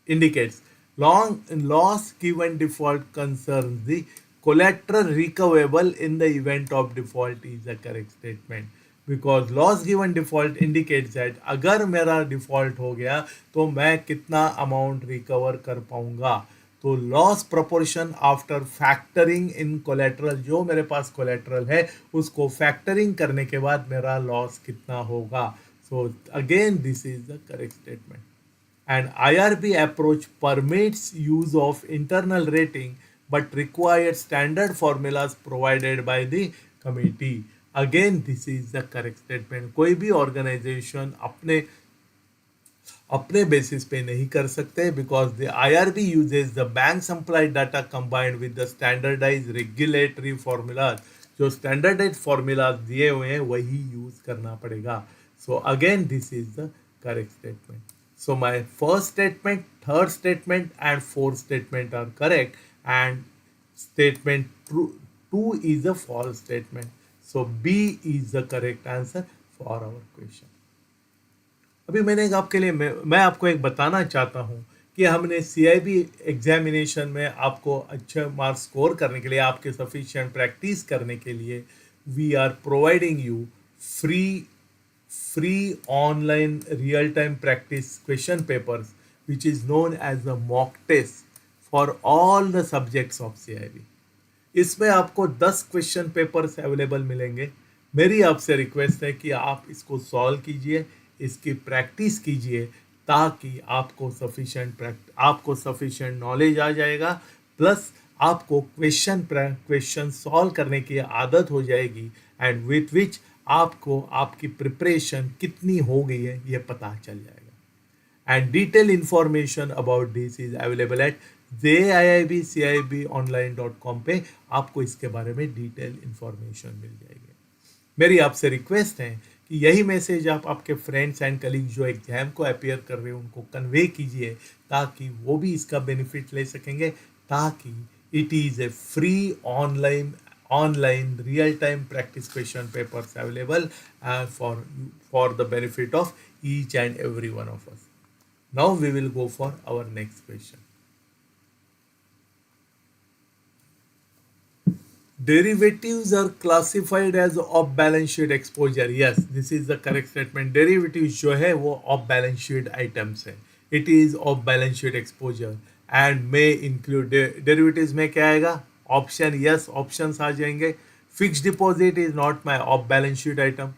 indicates loss given default concerns the collateral recoverable in the event of default is the correct statement. Because loss given default indicates that अगर मेरा default हो गया तो मैं कितना amount recover कर पाऊंगा. तो लॉस प्रोपोर्शन आफ्टर फैक्टरिंग इन कोलेट्रल, जो मेरे पास कोलेट्रल है उसको फैक्टरिंग करने के बाद मेरा लॉस कितना होगा. सो again this is the correct statement. And IRB approach permits use of internal rating but requires standard formulas provided by the committee. Again this is the correct statement. कोई भी ऑर्गेनाइजेशन अपने basis पे नहीं कर सकते because the IRB uses the bank supplied data combined with the standardise regulatory formulas. जो standardise formulas दिए हुए हैं वही यूज करना पड़ेगा. So again this is the correct statement. So my first statement, third statement and fourth statement are correct and statement 2 is a false statement. So B is the correct answer for our question. अभी मैंने आपके लिए मैं आपको एक बताना चाहता हूँ कि हमने CIB एग्जामिनेशन में आपको अच्छे मार्क्स स्कोर करने के लिए, आपके सफिशिएंट प्रैक्टिस करने के लिए we are providing you free online real-time practice question papers which is known as the mock test for all the subjects of CIB. इसमें आपको 10 क्वेश्चन पेपर्स अवेलेबल मिलेंगे. मेरी आपसे रिक्वेस्ट है कि आप इसको सॉल्व कीजिए, इसकी प्रैक्टिस कीजिए ताकि आपको सफिशिएंट नॉलेज आ जाएगा, प्लस आपको क्वेश्चन सॉल्व करने की आदत हो जाएगी एंड विथ विच आपको आपकी प्रिपरेशन कितनी हो गई है ये पता चल जाएगा. And detail information about this is available at JIIBCIBonline.com पे. आपको इसके बारे में डिटेल इंफॉर्मेशन मिल जाएगी. मेरी आपसे रिक्वेस्ट है कि यही मैसेज आप आपके फ्रेंड्स एंड कलीग जो एग्जाम को अपियर कर रहे हैं उनको कन्वे कीजिए ताकि वो भी इसका बेनिफिट ले सकेंगे, ताकि it is a free online real-time practice question papers available for the benefit of each and every one of us. Now we will go for our next question. Derivatives are classified as off balance sheet exposure. Yes, this is the correct statement. Derivatives जो है वो off balance sheet items है. It is off balance sheet exposure and may include derivatives में क्या आएगा, option yes, options आ जाएंगे. Fix deposit is not my of balance sheet item.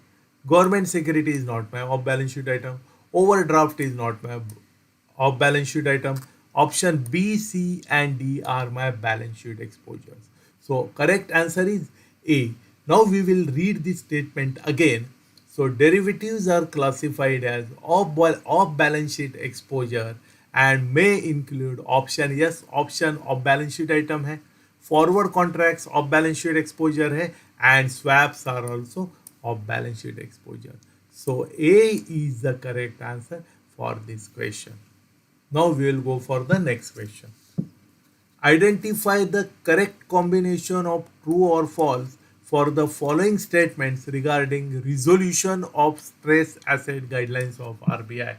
Government security is not my of balance sheet item. Overdraft is not my off balance sheet item. Option B, C, and D are my balance sheet exposures. So correct answer is A. Now we will read this statement again. So derivatives are classified as off balance sheet exposure and may include option yes, option off balance sheet item है, forward contracts off balance sheet exposure है, and swaps are also off balance sheet exposure. So A is the correct answer for this question. Now we will go for the next question. Identify the correct combination of true or false for the following statements regarding resolution of stress asset guidelines of RBI.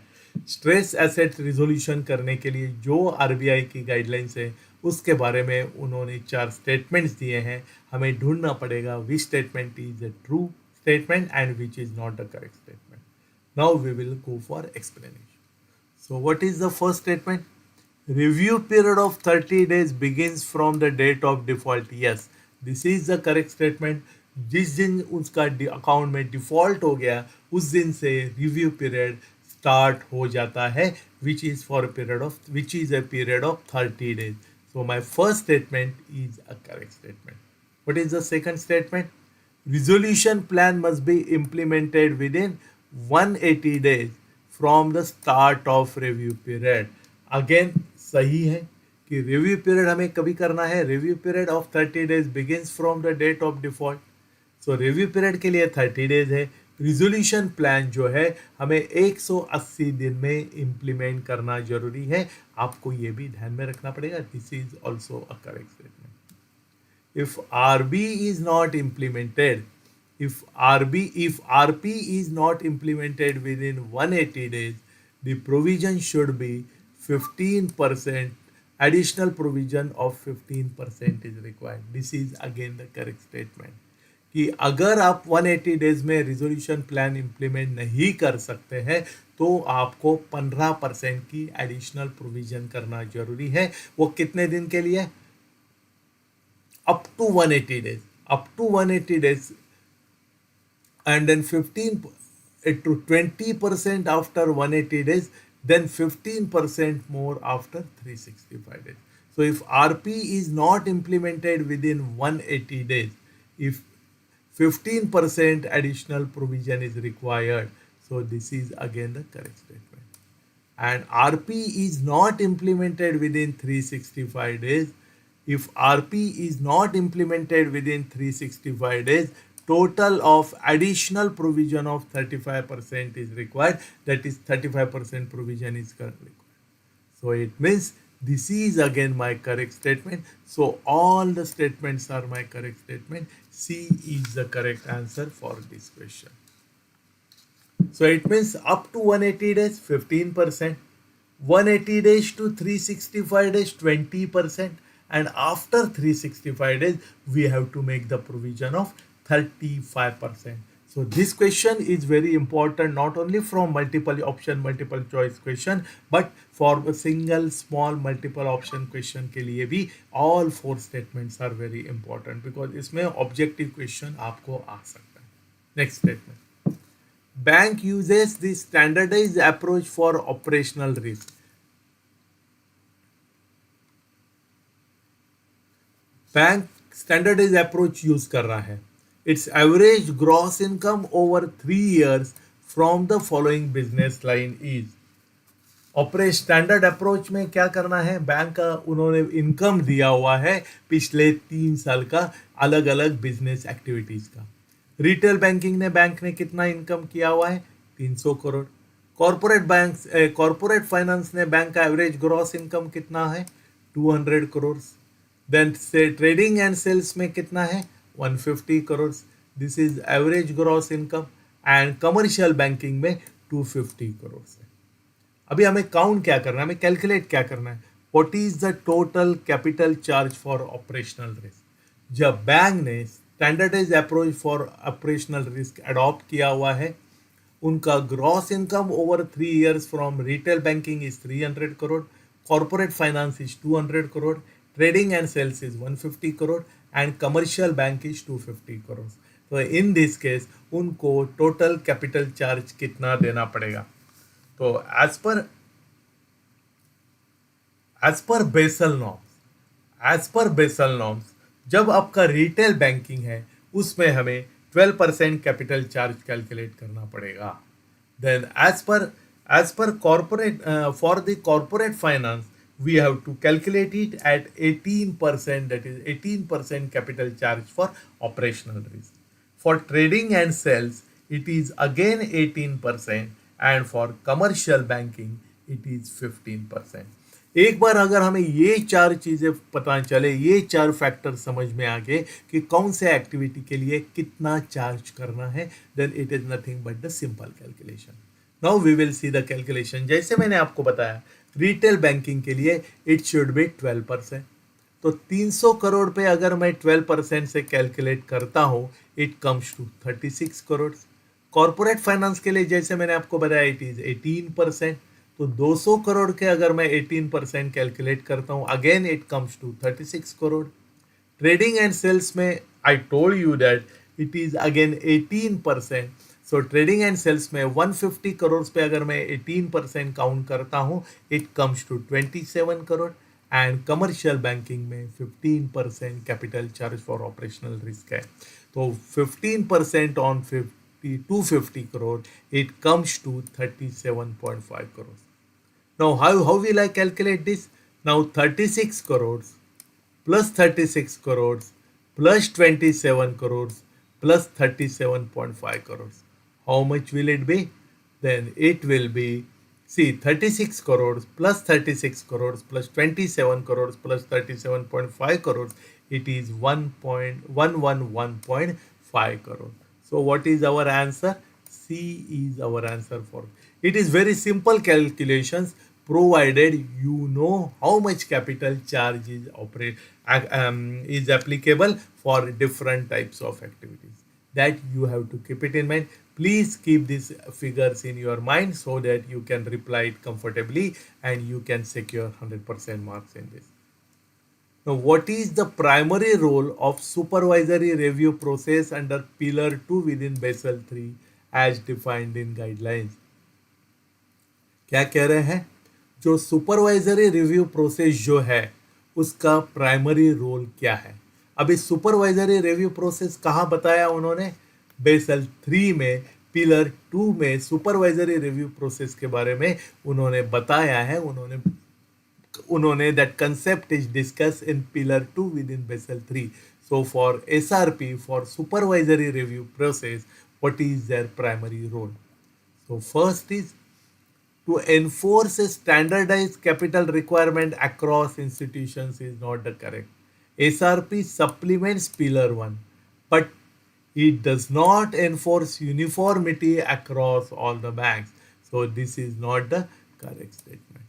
Stress asset resolution करने के लिए जो RBI की guidelines है उसके बारे में उन्होंने 4 स्टेटमेंट्स दिए हैं. हमें ढूंढना पड़ेगा which statement is a true statement and which is not the correct statement. Now we will go for explanation. So what is the first statement? Review period of 30 days begins from the date of default. Yes, this is the correct statement. जिस दिन उसका account में default हो गया उस दिन से review period start हो जाता है which is a period of 30 days. So my first statement is a correct statement. What is the second statement? Resolution plan must be implemented within 180 days from the start of review period. Again सही है कि review period हमें कभी करना है. Review period of 30 days begins from the date of default. So review period के लिए 30 days है. रिजोल्यूशन प्लान जो है हमें 180 दिन में इम्प्लीमेंट करना जरूरी है. आपको ये भी ध्यान में रखना पड़ेगा. This is also a correct statement. If RB is not implemented, if RP is not implemented within 180 days, the provision should be 15%. Additional provision of 15% is required. This is again the correct statement. कि अगर आप 180 days में resolution plan implement नहीं कर सकते हैं तो आपको 15% की एडिशनल प्रोविजन करना जरूरी है. वो कितने दिन के लिए? Up to 180 days. Up to 180 days and then 15 to 20% after 180 days, then 15% more after 365 days. So if RP is not implemented within 180 days, if 15% additional provision is required, so this is again the correct statement. And RP is not implemented within 365 days. If RP is not implemented within 365 days, total of additional provision of 35% is required. That is 35% provision is required. So it means this is again my correct statement. So all the statements are my correct statement. C is the correct answer for this question. So it means up to 180 days 15%, 180 days to 365 days 20%, and after 365 days we have to make the provision of 35%. So this question is very important not only from multiple option multiple choice question but for a single small multiple option question के लिए भी all 4 statements are very important because इसमें objective question आपको आ सकता है. Next statement. Bank uses the standardized approach for operational risk. Bank standardized approach use कर रहा है. Its average gross income over 3 years from the following business line is. Operation standard approach में क्या करना है? बैंक का उन्होंने इनकम दिया हुआ है पिछले 3 साल का अलग अलग बिजनेस एक्टिविटीज का. रिटेल बैंकिंग ने बैंक ने कितना इनकम किया हुआ है? 300 करोड़. कॉर्पोरेट फाइनेंस ने बैंक का एवरेज ग्रॉस इनकम कितना है? 200 करोड़. देन से ट्रेडिंग एंड सेल्स में कितना है? 150 crore. This is average gross income. And commercial banking में 250 करोड़ है. अभी हमें काउंट क्या करना है? हमें कैलकुलेट क्या करना है? What is the total capital charge for operational risk. जब बैंक ने standardise approach for operational risk adopt किया हुआ है, उनका ग्रॉस इनकम ओवर 3 years फ्रॉम retail banking is 300 crore, corporate finance is 200 crore, trading and sales is 150 crore and commercial bank is 250 crore. तो in this case उनको total capital charge कितना देना पड़ेगा? तो as per as per Basel norms, as per Basel norms जब आपका retail banking है उसमें हमें 12% कैपिटल चार्ज कैलकुलेट करना पड़ेगा. Then as per corporate for the corporate finance we have to calculate it at 18%, that is 18% capital charge for operational risk. For trading and sales it is again 18% and for commercial banking it is 15%. एक बार अगर हमें ये चार चीज़ें पता चले, ये चार फैक्टर समझ में आ गए कि कौन से एक्टिविटी के लिए कितना चार्ज करना है, then it is nothing but the simple calculation. Now we will see the calculation. जैसे मैंने आपको बताया रिटेल बैंकिंग के लिए इट शुड बी 12%. तो 300 करोड़ पे अगर मैं 12% से कैलकुलेट करता हूँ it comes to 36 crore. Corporate finance के लिए जैसे मैंने आपको बताया इट इज 18%. तो 200 करोड़ के अगर मैं 18% कैलकुलेट करता हूँ again it comes to 36 crore. Trading and sales में I told you that it is again 18%. So trading and sales में 150 करोड़ पे अगर मैं 18% काउंट करता हूँ it comes to 27 crore. And commercial banking में 15% capital charge for operational risk है. तो 15% on 250 crore it comes to 37.5 crore. Now how will I calculate this? Now 36 crores plus 36 crores plus 27 crores plus 37.5 crores. How much will it be? Then it will be, see, 36 crores plus 36 crores plus 27 crores plus 37.5 crores, it is 1.111.5 crores. So what is our answer? C is our answer for it. Is very simple calculations provided you know how much capital charge is applicable for different types of activities. That you have to keep it in mind. Please keep these figures in your mind so that you can reply it comfortably and you can secure 100% marks in this. Now, what is the primary role of supervisory review process under Pillar 2 within Basel 3 as defined in guidelines? क्या कह रहे हैं? जो supervisory review process जो है उसका primary role क्या है? अभी सुपरवाइजरी रिव्यू प्रोसेस कहाँ बताया उन्होंने? बेसल 3 में पिलर 2 में सुपरवाइजरी रिव्यू प्रोसेस के बारे में उन्होंने बताया है. उन्होंने that concept is discussed in pillar 2 within Basel 3. So for SRP, for supervisory review process, what is their primary role? So first is to enforce a standardized capital requirement across institutions is not the correct. SRP supplements pillar 1, but it does not enforce uniformity across all the banks. So this is not the correct statement.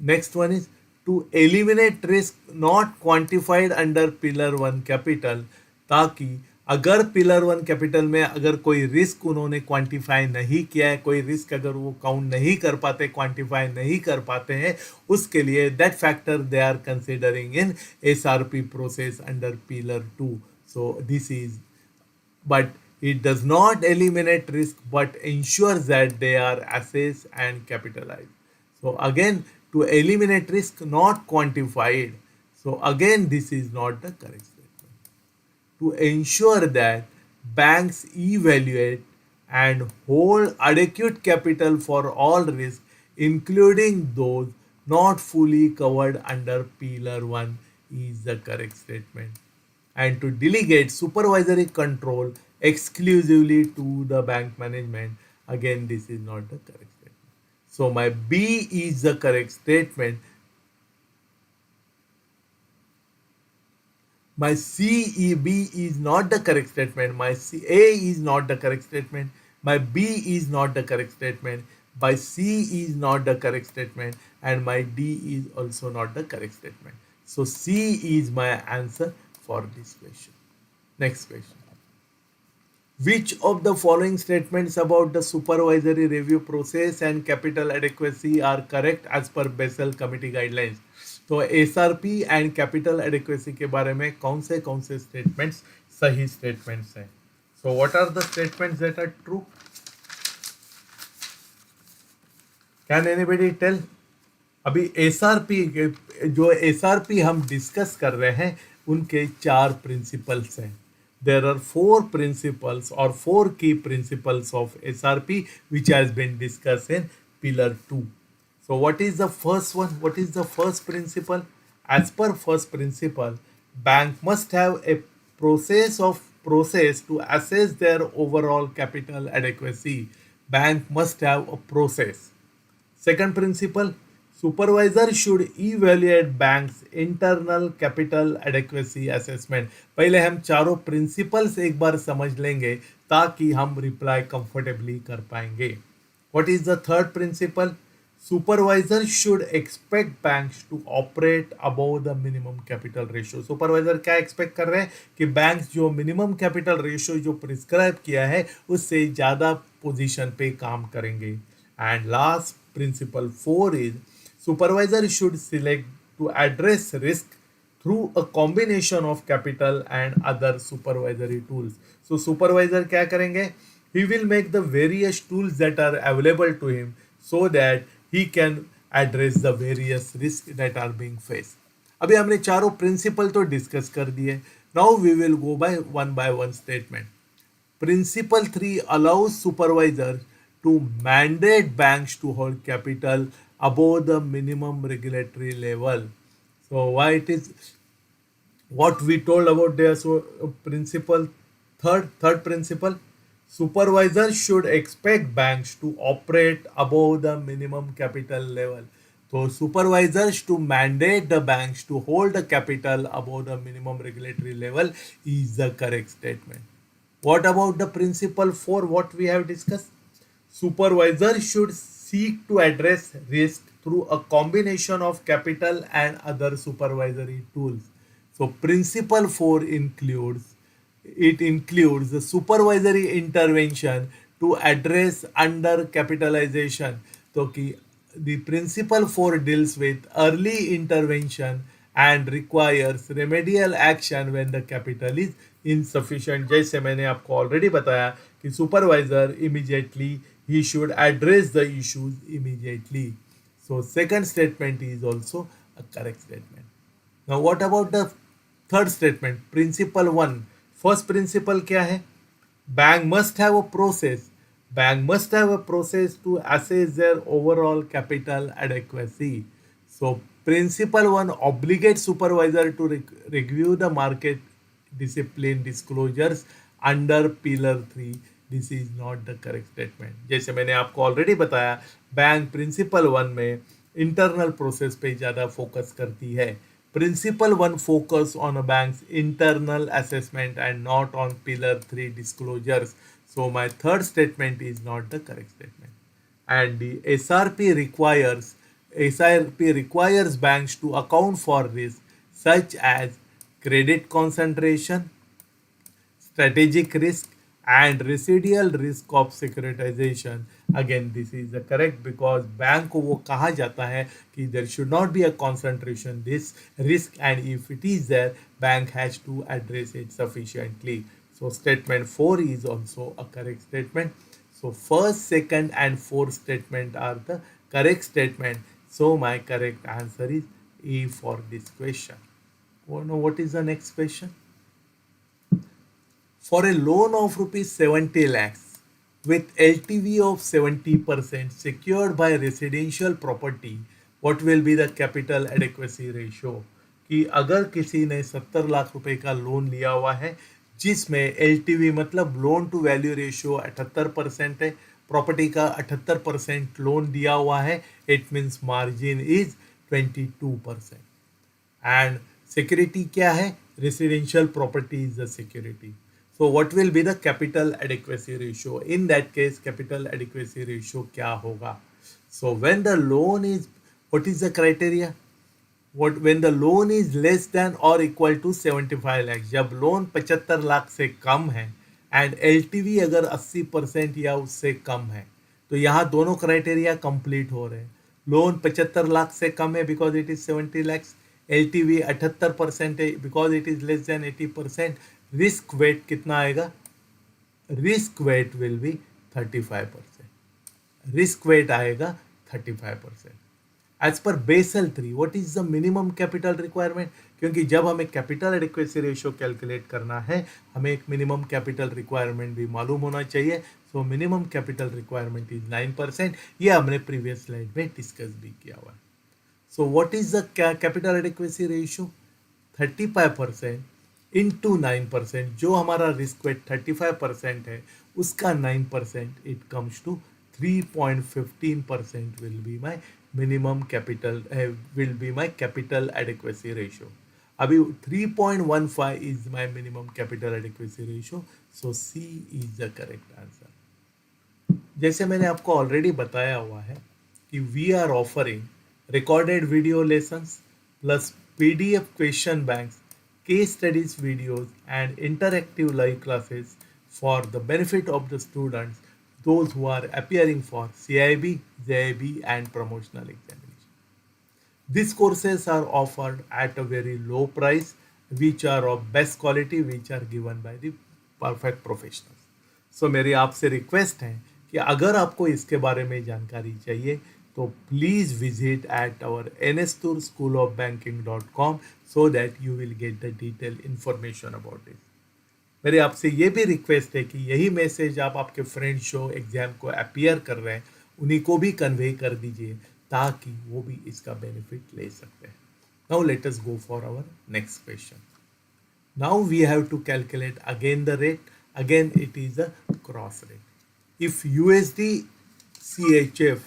Next one is to eliminate risk not quantified under pillar 1 capital, ताकि अगर pillar 1 capital में अगर कोई risk उन्होंने quantify नहीं किया है, कोई रिस्क अगर वो काउंट नहीं कर पाते, क्वांटिफाई नहीं कर पाते हैं, उसके लिए that factor they are considering in SRP process under pillar 2. So this is, but it does not eliminate risk but ensures that they are assessed and capitalized. So again, to eliminate risk not quantified. So again, this is not the correct statement. To ensure that banks evaluate and hold adequate capital for all risks, including those not fully covered under Pillar 1 is the correct statement. And to delegate supervisory control exclusively to the bank management, again this is not the correct statement. So my B is the correct statement. My B is not the correct statement. My A is not the correct statement. My B is not the correct statement. My C is not the correct statement. And my D is also not the correct statement. So C is my answer for this question. Next question. Which of the following statements about the supervisory review process and capital adequacy are correct as per Basel Committee guidelines? तो SRP and capital adequacy के बारे में कौन से statements सही statements हैं? So what are the statements that are true? Can anybody tell? अभी SRP जो एसआरपी हम डिस्कस कर रहे हैं उनके 4 प्रिंसिपल्स हैं. देयर आर 4 प्रिंसिपल्स और 4 की principles of SRP which has been discussed in pillar 2. So what is the first one? What is the first principle? As per first principle, bank must have a process to assess their overall capital adequacy. Bank must have a process. Second principle, supervisor should evaluate bank's internal capital adequacy assessment. पहले हम चारों principles एक बार समझ लेंगे ताकि हम reply comfortably कर पाएंगे. What is the third principle? Supervisor should expect banks to operate above the minimum capital ratio. Supervisor क्या एक्सपेक्ट कर रहे हैं कि बैंक्स जो मिनिमम कैपिटल रेशियो जो प्रिस्क्राइब किया है उससे ज़्यादा पोजीशन पे काम करेंगे. And last principle 4 is supervisor should select to address risk through a combination of capital and other supervisory tools. So supervisor क्या करेंगे? He will make the various tools that are available to him so that he can address the various risks that are being faced. अभी हमने चारों principal तो discuss कर दिए. Now we will go by one statement. Principle 3 allows supervisors to mandate banks to hold capital above the minimum regulatory level. So why it is what we told about there? So principle third principle, supervisors should expect banks to operate above the minimum capital level. So supervisors to mandate the banks to hold the capital above the minimum regulatory level is the correct statement. What about the principle 4 what we have discussed? Supervisor should seek to address risk through a combination of capital and other supervisory tools. So principle 4 includes the supervisory intervention to address undercapitalization. So the principle 4 deals with early intervention and requires remedial action when the capital is insufficient. जैसे मैंने आपको already बताया कि supervisor immediately he should address the issues immediately. So second statement is also a correct statement. Now what about the third statement? Principle 1. First principle क्या है? Bank must have a process. Bank must have a process to assess their overall capital adequacy. So principle 1 obligates supervisor to review the market discipline disclosures under pillar 3. This is not the correct statement. जैसे मैंने आपको already बताया bank principal 1 में internal process पे ज़्यादा focus करती है. Principle 1 focus on a bank's internal assessment and not on pillar 3 disclosures. So my third statement is not the correct statement. And the SRP requires banks to account for risk such as credit concentration, strategic risk and residual risk of securitization. Again this is the correct because bank को वो कहा जाता है कि there should not be a concentration this risk and if it is there bank has to address it sufficiently. So statement 4 is also a correct statement. So first, second and fourth statement are the correct statement. So my correct answer is E for this question. What is the next question? For a loan of rupees 70 lakhs with LTV of 70% secured by residential property, what will be the capital adequacy ratio? कि अगर किसी ने 70 लाख रुपए का loan लिया हुआ है जिसमें LTV मतलब लोन टू वैल्यू रेशियो 78% है, प्रॉपर्टी का 78% लोन दिया हुआ है, it means margin is 22%. And security क्या है? Residential property is the security. So what will be the capital adequacy ratio? In that case, capital adequacy ratio क्या होगा? So when the loan is, what is the criteria? When the loan is less than or equal to 75 lakhs, जब loan 75 lakh से कम है and LTV अगर 80% या उससे कम है, तो यहाँ दोनों क्राइटेरिया कंप्लीट हो रहे हैं. लोन 75 लाख से कम है because it is 70 lakhs, LTV 78% है बिकॉज इट इज लेस देन 80%. रिस्क वेट कितना आएगा? Risk weight will be 35%. Risk weight आएगा 35%. As per Basel 3 what is the minimum capital requirement, क्योंकि जब हमें कैपिटल एडिक्वेसी रेशियो कैलकुलेट करना है हमें एक मिनिमम कैपिटल रिक्वायरमेंट भी मालूम होना चाहिए. So minimum capital requirement is 9%. ये हमने प्रीवियस स्लाइड में डिस्कस भी किया हुआ है. So what is the capital adequacy ratio? 35% into 9%, जो हमारा रिस्क वेट 35% है उसका 9%, it comes to 3.15% will be my minimum capital, will be my capital adequacy ratio. अभी 3.15 is my minimum capital adequacy ratio. So C is the correct answer. जैसे मैंने आपको already बताया हुआ है कि we are offering recorded video lessons plus PDF question banks, case studies videos and interactive live classes for the benefit of the students, those who are appearing for CIB, JIB and promotional examination. These courses are offered at a very low price, which are of best quality, which are given by the perfect professionals. So मेरी आपसे request है कि अगर आपको इसके बारे में जानकारी चाहिए तो please visit at our nstorschoolofbanking.com so that you will get the detailed information about it. मेरे आपसे ये भी रिक्वेस्ट है कि यही मैसेज आप आपके फ्रेंड्स जो एग्जाम को अपीयर कर रहे हैं उन्हीं को भी कन्वे कर दीजिए ताकि वो भी इसका बेनिफिट ले सकते हैं. Now let us go for our next question. Now we have to calculate again the rate. Again it is a cross rate. If USD CHF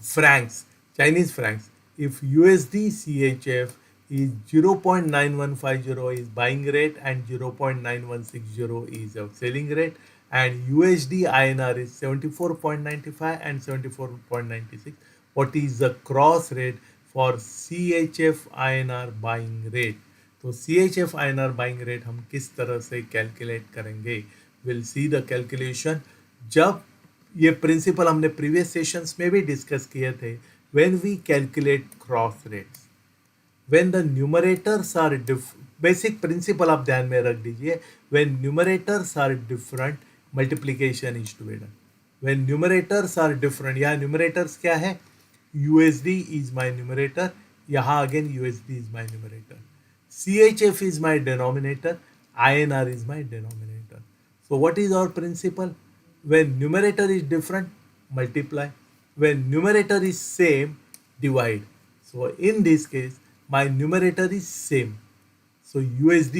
francs, Chinese francs, if USD CHF is 0.9150 is buying rate and 0.9160 is a selling rate, and USD INR is 74.95 and 74.96, what is the cross rate for CHF INR buying rate? तो CHF INR buying rate हम किस तरह से calculate करेंगे? Will see the calculation. जब ये principal हमने previous sessions में भी डिस्कस किए थे. When we calculate cross rates, when the numerators are basic principle आप ध्यान में रख दीजिए. When numerators are different multiplication is to be done. When numerators are different, यहाँ न्यूमरेटर्स क्या है? USD इज माई न्यूमरेटर, यहाँ again USD is my numerator, CHF is my denominator, INR is my denominator. So what is our principle? When numerator is different, multiply. When numerator is same, divide. So in this case, my numerator is same. So USD.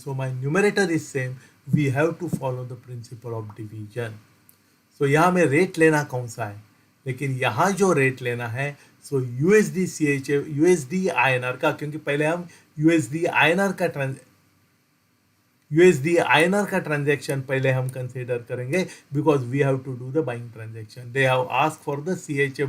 So my numerator is same. We have to follow the principle of division. So यहाँ में rate लेना कौन सा है? लेकिन यहाँ जो rate लेना है सो USD CHF USD INR का, क्योंकि पहले हम USD INR का ट्रांजैक्शन पहले हम कंसीडर करेंगे because we have to do the buying transaction. They have ask for the CHF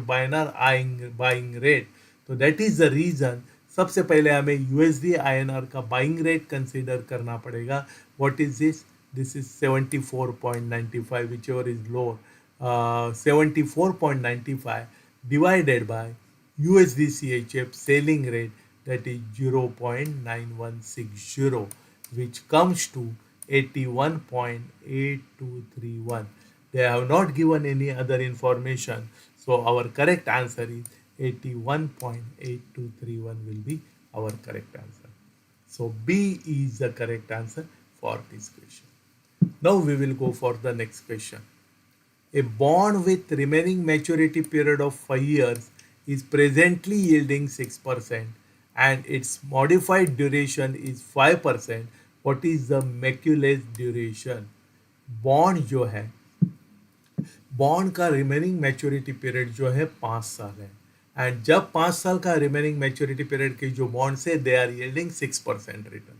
buying rate. तो दैट इज द रीजन सबसे पहले हमें USD INR का बाइंग रेट कंसीडर करना पड़ेगा. What is this? This is 74.95, whichever is lower. 74.95 divided by USD CHF selling rate, that is 0.9160, which comes to 81.8231. They have not given any other information, so our correct answer is 81.8231 will be our correct answer. So B is the correct answer for this question. Now we will go for the next question. A bond with remaining maturity period of 5 years is presently yielding 6% and its modified duration is 5%. What is the maculate duration? Bond जो है, bond का remaining maturity period जो है 5 साल है. And जब 5 साल का रिमेनिंग मैच्योरिटी पीरियड के जो बॉन्ड्स है दे आर यील्डिंग 6% रिटर्न.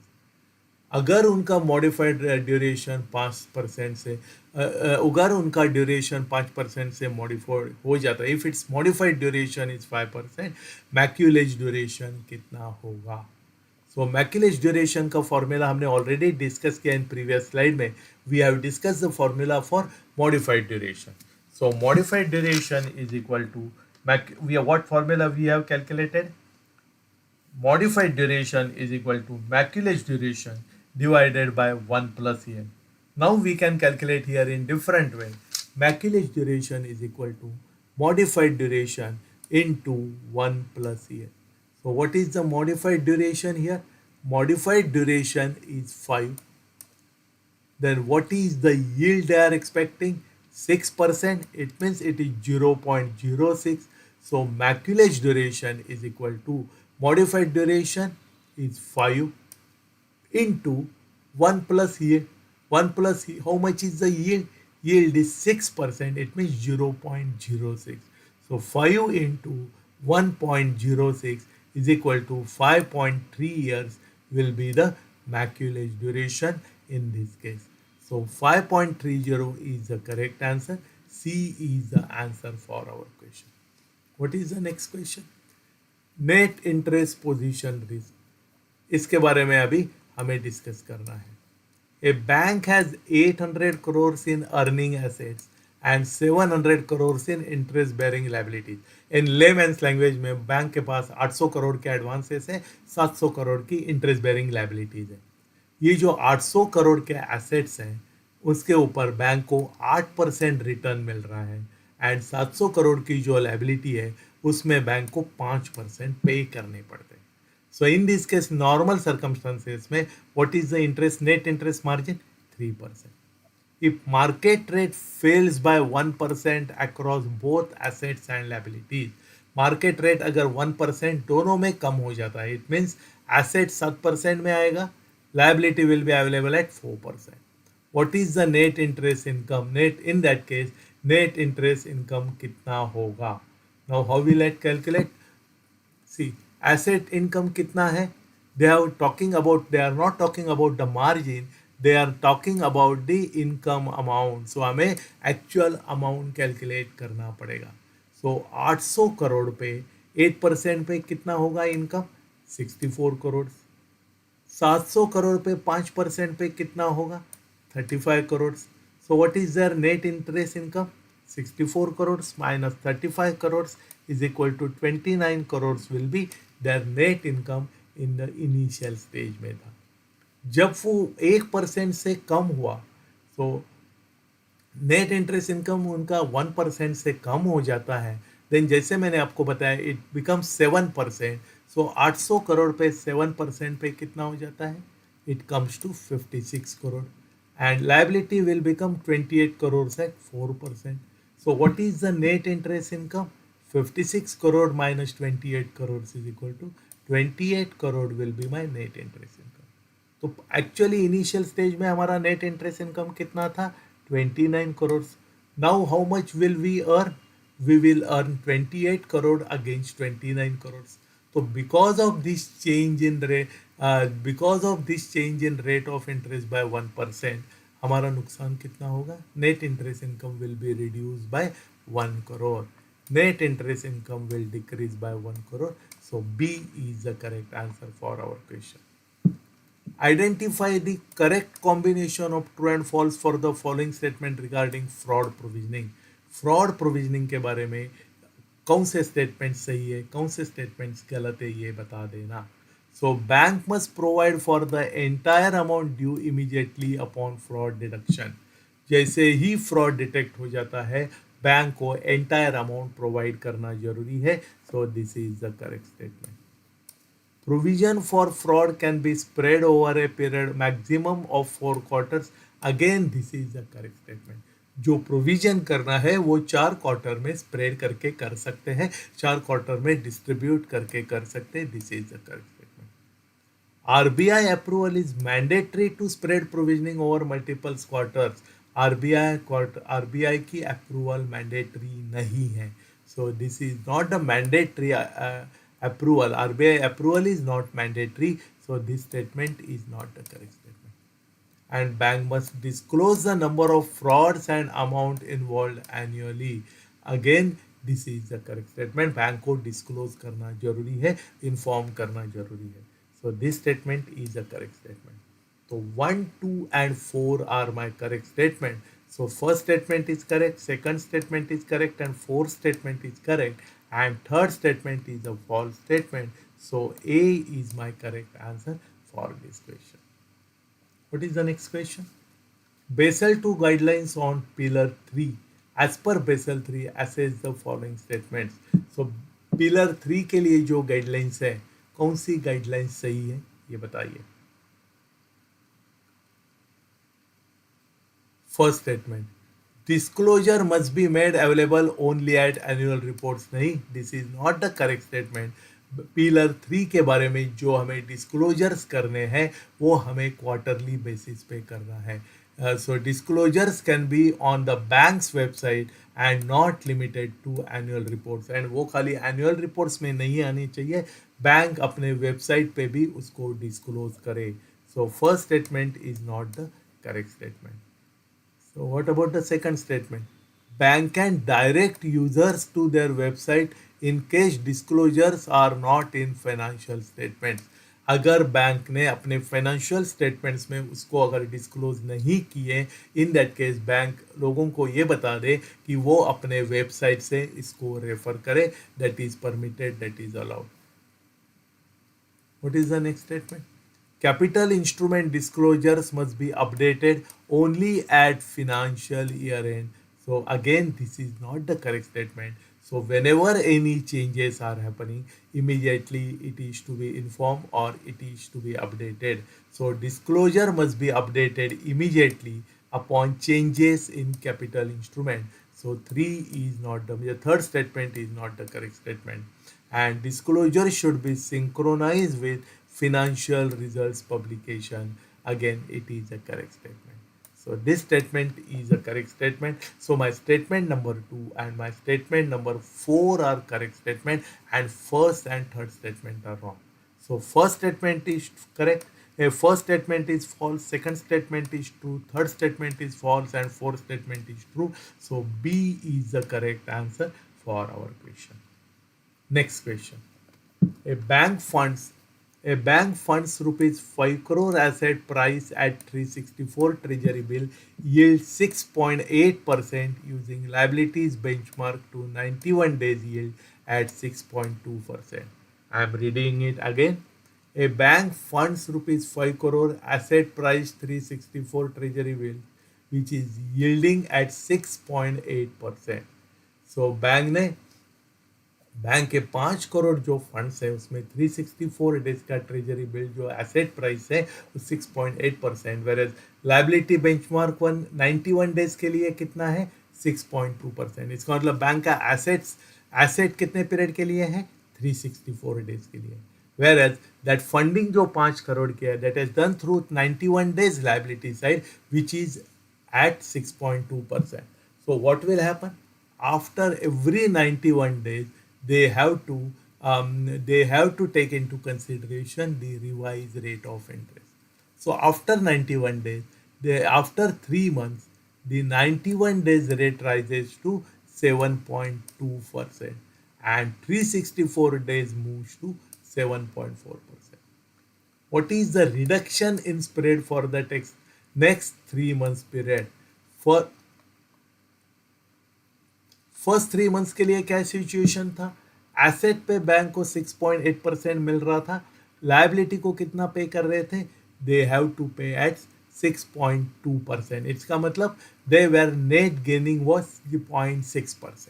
अगर उनका मॉडिफाइड ड्यूरेशन 5% से अगर उनका ड्यूरेशन 5% से मॉडिफाइड हो जाता है, if its modified duration is 5%, Macaulay duration कितना होगा? सो मैक्यूलेज ड्यूरेशन का फॉर्मूला हमने ऑलरेडी डिस्कस किया इन प्रीवियस स्लाइड में. We have discuss the formula for modified duration. So modified duration is equal to what formula we have calculated? Modified duration is equal to maculage duration divided by 1 plus n. Now we can calculate here in different way. Maculage duration is equal to modified duration into 1 plus year. So what is the modified duration here? Modified duration is 5. Then what is the yield they are expecting? 6%. It means it is 0.06. So maculage duration is equal to modified duration is 5 into 1 plus yield. 1 plus how much is the yield? Yield is 6%. It means 0.06. So 5 into 1.06 is equal to 5.3 years will be the maculage duration in this case. So 5.30 is the correct answer. C is the answer for our question. What is the next question? Net interest position risk. इसके बारे में अभी हमें discuss करना है. A bank has 800 crores in earning assets and 700 crores in interest bearing liabilities. In layman's language में bank के पास 800 करोड़ के एडवांसेस है, 700 करोड़ की इंटरेस्ट बेरिंग लाइबिलिटीज है. ये जो 800 करोड़ के एसेट्स हैं उसके ऊपर बैंक को 8% रिटर्न मिल रहा है एंड 700 करोड़ की जो लाइबिलिटी है उसमें बैंक को 5% पे करने पड़ते हैं. So in this case, normal circumstances में what is the interest net interest margin? 3%. If market rate fails by 1% across both assets and liabilities, market rate अगर 1% दोनों में कम हो जाता है, it means asset 7% में आएगा, liability will be available at 4%. What is the net interest income? Net in that case, net interest income कितना होगा? Now how will I calculate? See, asset income कितना है? They are talking about, they are not talking about the margin, they are talking about the income amount. So हमें actual amount calculate करना पड़ेगा. So 800 crore पे 8% पे कितना होगा income? 64 crore. 700 crore पे 5% पे कितना होगा? 35 crore. So what is their net interest income? 64 crores minus 35 crores is equal to 29 crores will be their net income in the initial stage में था. जब वो 1% से कम हुआ तो नेट इंटरेस्ट इनकम उनका 1% से कम हो जाता है. देन जैसे मैंने आपको बताया इट बिकम 7%. सो 800 करोड़ पे 7% पे कितना हो जाता है? It comes to 56 crore and liability will become 28 crores at 4%. So what is the net interest income? 56 crore minus 28 crores is equal to 28 crore will be my net interest income. तो actually initial stage में हमारा net interest income कितना था? 29 crore. Now how much will we earn? We will earn 28 crore against 29 crore. तो because of this change in rate of interest by 1%, हमारा नुकसान कितना होगा? Net interest income will be reduce by 1 crore. Net interest income will decrease by 1 crore. So B is the correct answer for our question. Identify the correct combination of true and false for the following statement regarding fraud provisioning. Fraud provisioning के बारे में कौन से statement सही है, कौन से statements गलत है, ये बता देना. So bank must provide for the entire amount due immediately upon fraud detection. जैसे ही फ्रॉड डिटेक्ट हो जाता है बैंक को एंटायर अमाउंट प्रोवाइड करना जरूरी है. सो this is the correct statement. Provision for fraud can be spread over a period maximum of 4 quarters. Again this is the correct statement. जो provision करना है वो 4 क्वार्टर में स्प्रेड करके कर सकते हैं, 4 क्वार्टर में डिस्ट्रीब्यूट करके कर सकते हैं. This is the correct statement. RBI approval is mandatory to spread provisioning over multiple quarters. RBI की अप्रूवल मैंडेटरी नहीं है. सो this is not the mandatory approval. RBI approval is not mandatory. So this statement is not the correct statement. And bank must disclose the number of frauds and amount involve annually. Again this is the correct statement. Bank को disclose करना जरूरी है, inform करना जरूरी है. So this statement is the correct statement. So 1, 2 and 4 are my correct statement. So first statement is correct, second statement is correct and fourth statement is correct and third statement is a false statement. So A is my correct answer for this question. What is the next question? Basel II guidelines on pillar 3. As per Basel 3, assess the following statements. So pillar 3 के लिए जो guidelines है, कौन सी guidelines सही है, ये बताइए। First statement, disclosure must be made available only at annual reports. नहीं, this is not the correct statement. Pillar 3 के बारे में जो हमें डिस्क्लोजर्स करने हैं वो हमें क्वार्टरली बेसिस पे करना है। So disclosures can be on the bank's website and not limited to annual reports. And वो खाली एनुअल रिपोर्ट्स में नहीं आनी चाहिए, बैंक अपने वेबसाइट पे भी उसको डिस्क्लोज करे। So first statement is not the correct statement. So what about the second statement? Bank can direct users to their website in case disclosures are not in financial statements. अगर bank ने अपने financial statements में उसको अगर disclose नहीं किए, इन that case bank लोगों को ये बता दे कि वो अपने वेबसाइट से इसको रेफर करे, that is permitted, that is allowed. What is the next statement? Capital instrument disclosures must be updated only at financial year end. So again, this is not the correct statement. So whenever any changes are happening, immediately it is to be informed or it is to be updated. So disclosure must be updated immediately upon changes in capital instrument. So 3 is not the third statement is not the correct statement. And disclosure should be synchronized with financial results publication. Again, it is a correct statement. So this statement is a correct statement. So my statement number 2 and my statement number 4 are correct statement, and first and third statement are wrong. So first statement is correct, first statement is false, second statement is true, third statement is false, and fourth statement is true. So B is the correct answer for our question. Next question. A bank funds rupees 5 crore asset price at 364 treasury bill yield 6.8% using liabilities benchmark to 91 days yield at 6.2%. I am reading it again. A bank funds rupees 5 crore asset price 364 treasury bill which is yielding at 6.8%. So bank के 5 करोड़ जो funds है उसमें 364 days का treasury bill जो asset price है वो 6.8%, where liability benchmark 91 days के लिए कितना है 6.2%। इसका मतलब बैंक का एसेट कितने पीरियड के लिए है 364 डेज के लिए, वेयर दैट फंडिंग जो 5 करोड़ की है that is done through 91 days liability side which is at 6.2%. So what will happen? After every 91 days, they have to take into consideration the revised rate of interest. So after 91 days, after 3 months, the 91 days rate rises to 7.2% and 364 days moves to 7.4%. What is the reduction in spread for the next 3 months period? For first 3 months के लिए क्या situation था, asset पे bank को 6.8% मिल रहा था, liability को कितना पे कर रहे थे, they have to pay at 6.2%। इसका मतलब they were net gaining was 0.6%।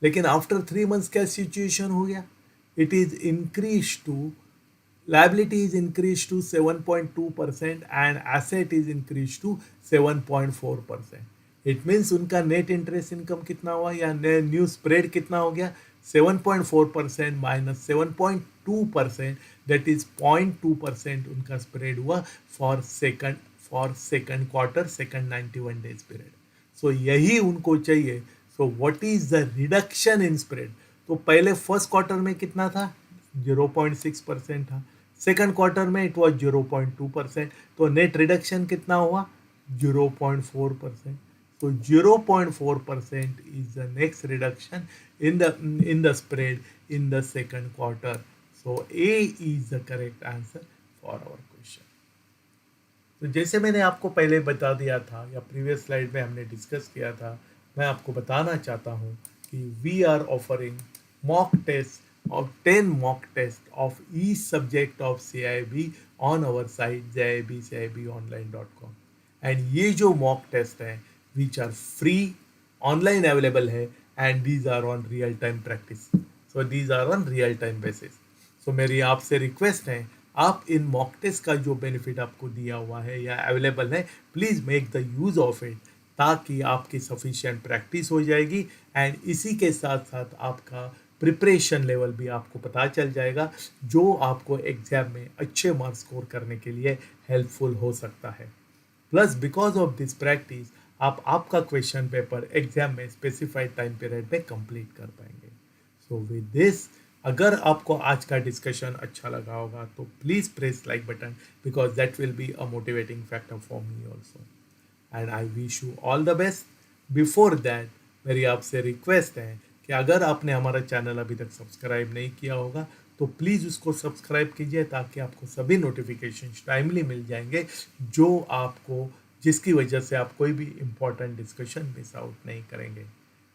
लेकिन आफ्टर 3 मंथ्स क्या सिचुएशन हो गया, it is increase to liability is increased to 7.2% and asset is increased to 7.4%. It means उनका नेट इंटरेस्ट इनकम कितना हुआ या न्यू स्प्रेड कितना हो गया 7.4% माइनस 7.2%, दैट इज 0.2% उनका स्प्रेड हुआ for second quarter, second 91 days period. So यही उनको चाहिए। So what is the reduction in spread? तो पहले फर्स्ट क्वार्टर में कितना था 0.6% था, सेकंड क्वार्टर में इट वॉज 0.2%, तो नेट रिडक्शन कितना हुआ 0.4%. So 0.4% is the next reduction in the spread in the second quarter. So A is the correct answer for our question. तो जैसे मैंने आपको पहले बता दिया था या प्रीवियस स्लाइड में हमने डिस्कस किया था, मैं आपको बताना चाहता हूँ कि we are offering mock test of 10 mock tests of each subject of CIB on our site jibcibonline.com. and ये जो mock test हैं which are free online available है and these are on real time practice. So these are on real time basis. So मेरी आपसे request है, आप इन mock test का जो बेनिफिट आपको दिया हुआ है या अवेलेबल है, please make the use of it, ताकि आपकी सफिशिएंट प्रैक्टिस हो जाएगी एंड इसी के साथ साथ आपका प्रिपरेशन लेवल भी आपको पता चल जाएगा, जो आपको एग्जाम में अच्छे मार्क्स स्कोर करने के लिए हेल्पफुल हो सकता है। Plus because of this practice आप आपका क्वेश्चन पेपर एग्जाम में स्पेसिफाइड टाइम पीरियड में कंप्लीट कर पाएंगे। सो विद दिस, अगर आपको आज का डिस्कशन अच्छा लगा होगा तो please press like button, because that will be a motivating factor for me also and I wish you all the best. Before that मेरी आपसे रिक्वेस्ट है कि अगर आपने हमारा चैनल अभी तक सब्सक्राइब नहीं किया होगा तो प्लीज़ उसको सब्सक्राइब कीजिए, ताकि आपको सभी नोटिफिकेशन टाइमली मिल जाएंगे, जो आपको जिसकी वजह से आप कोई भी इम्पोर्टेंट डिस्कशन मिस आउट नहीं करेंगे।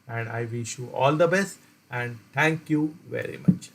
And I wish you all the best and thank you very much.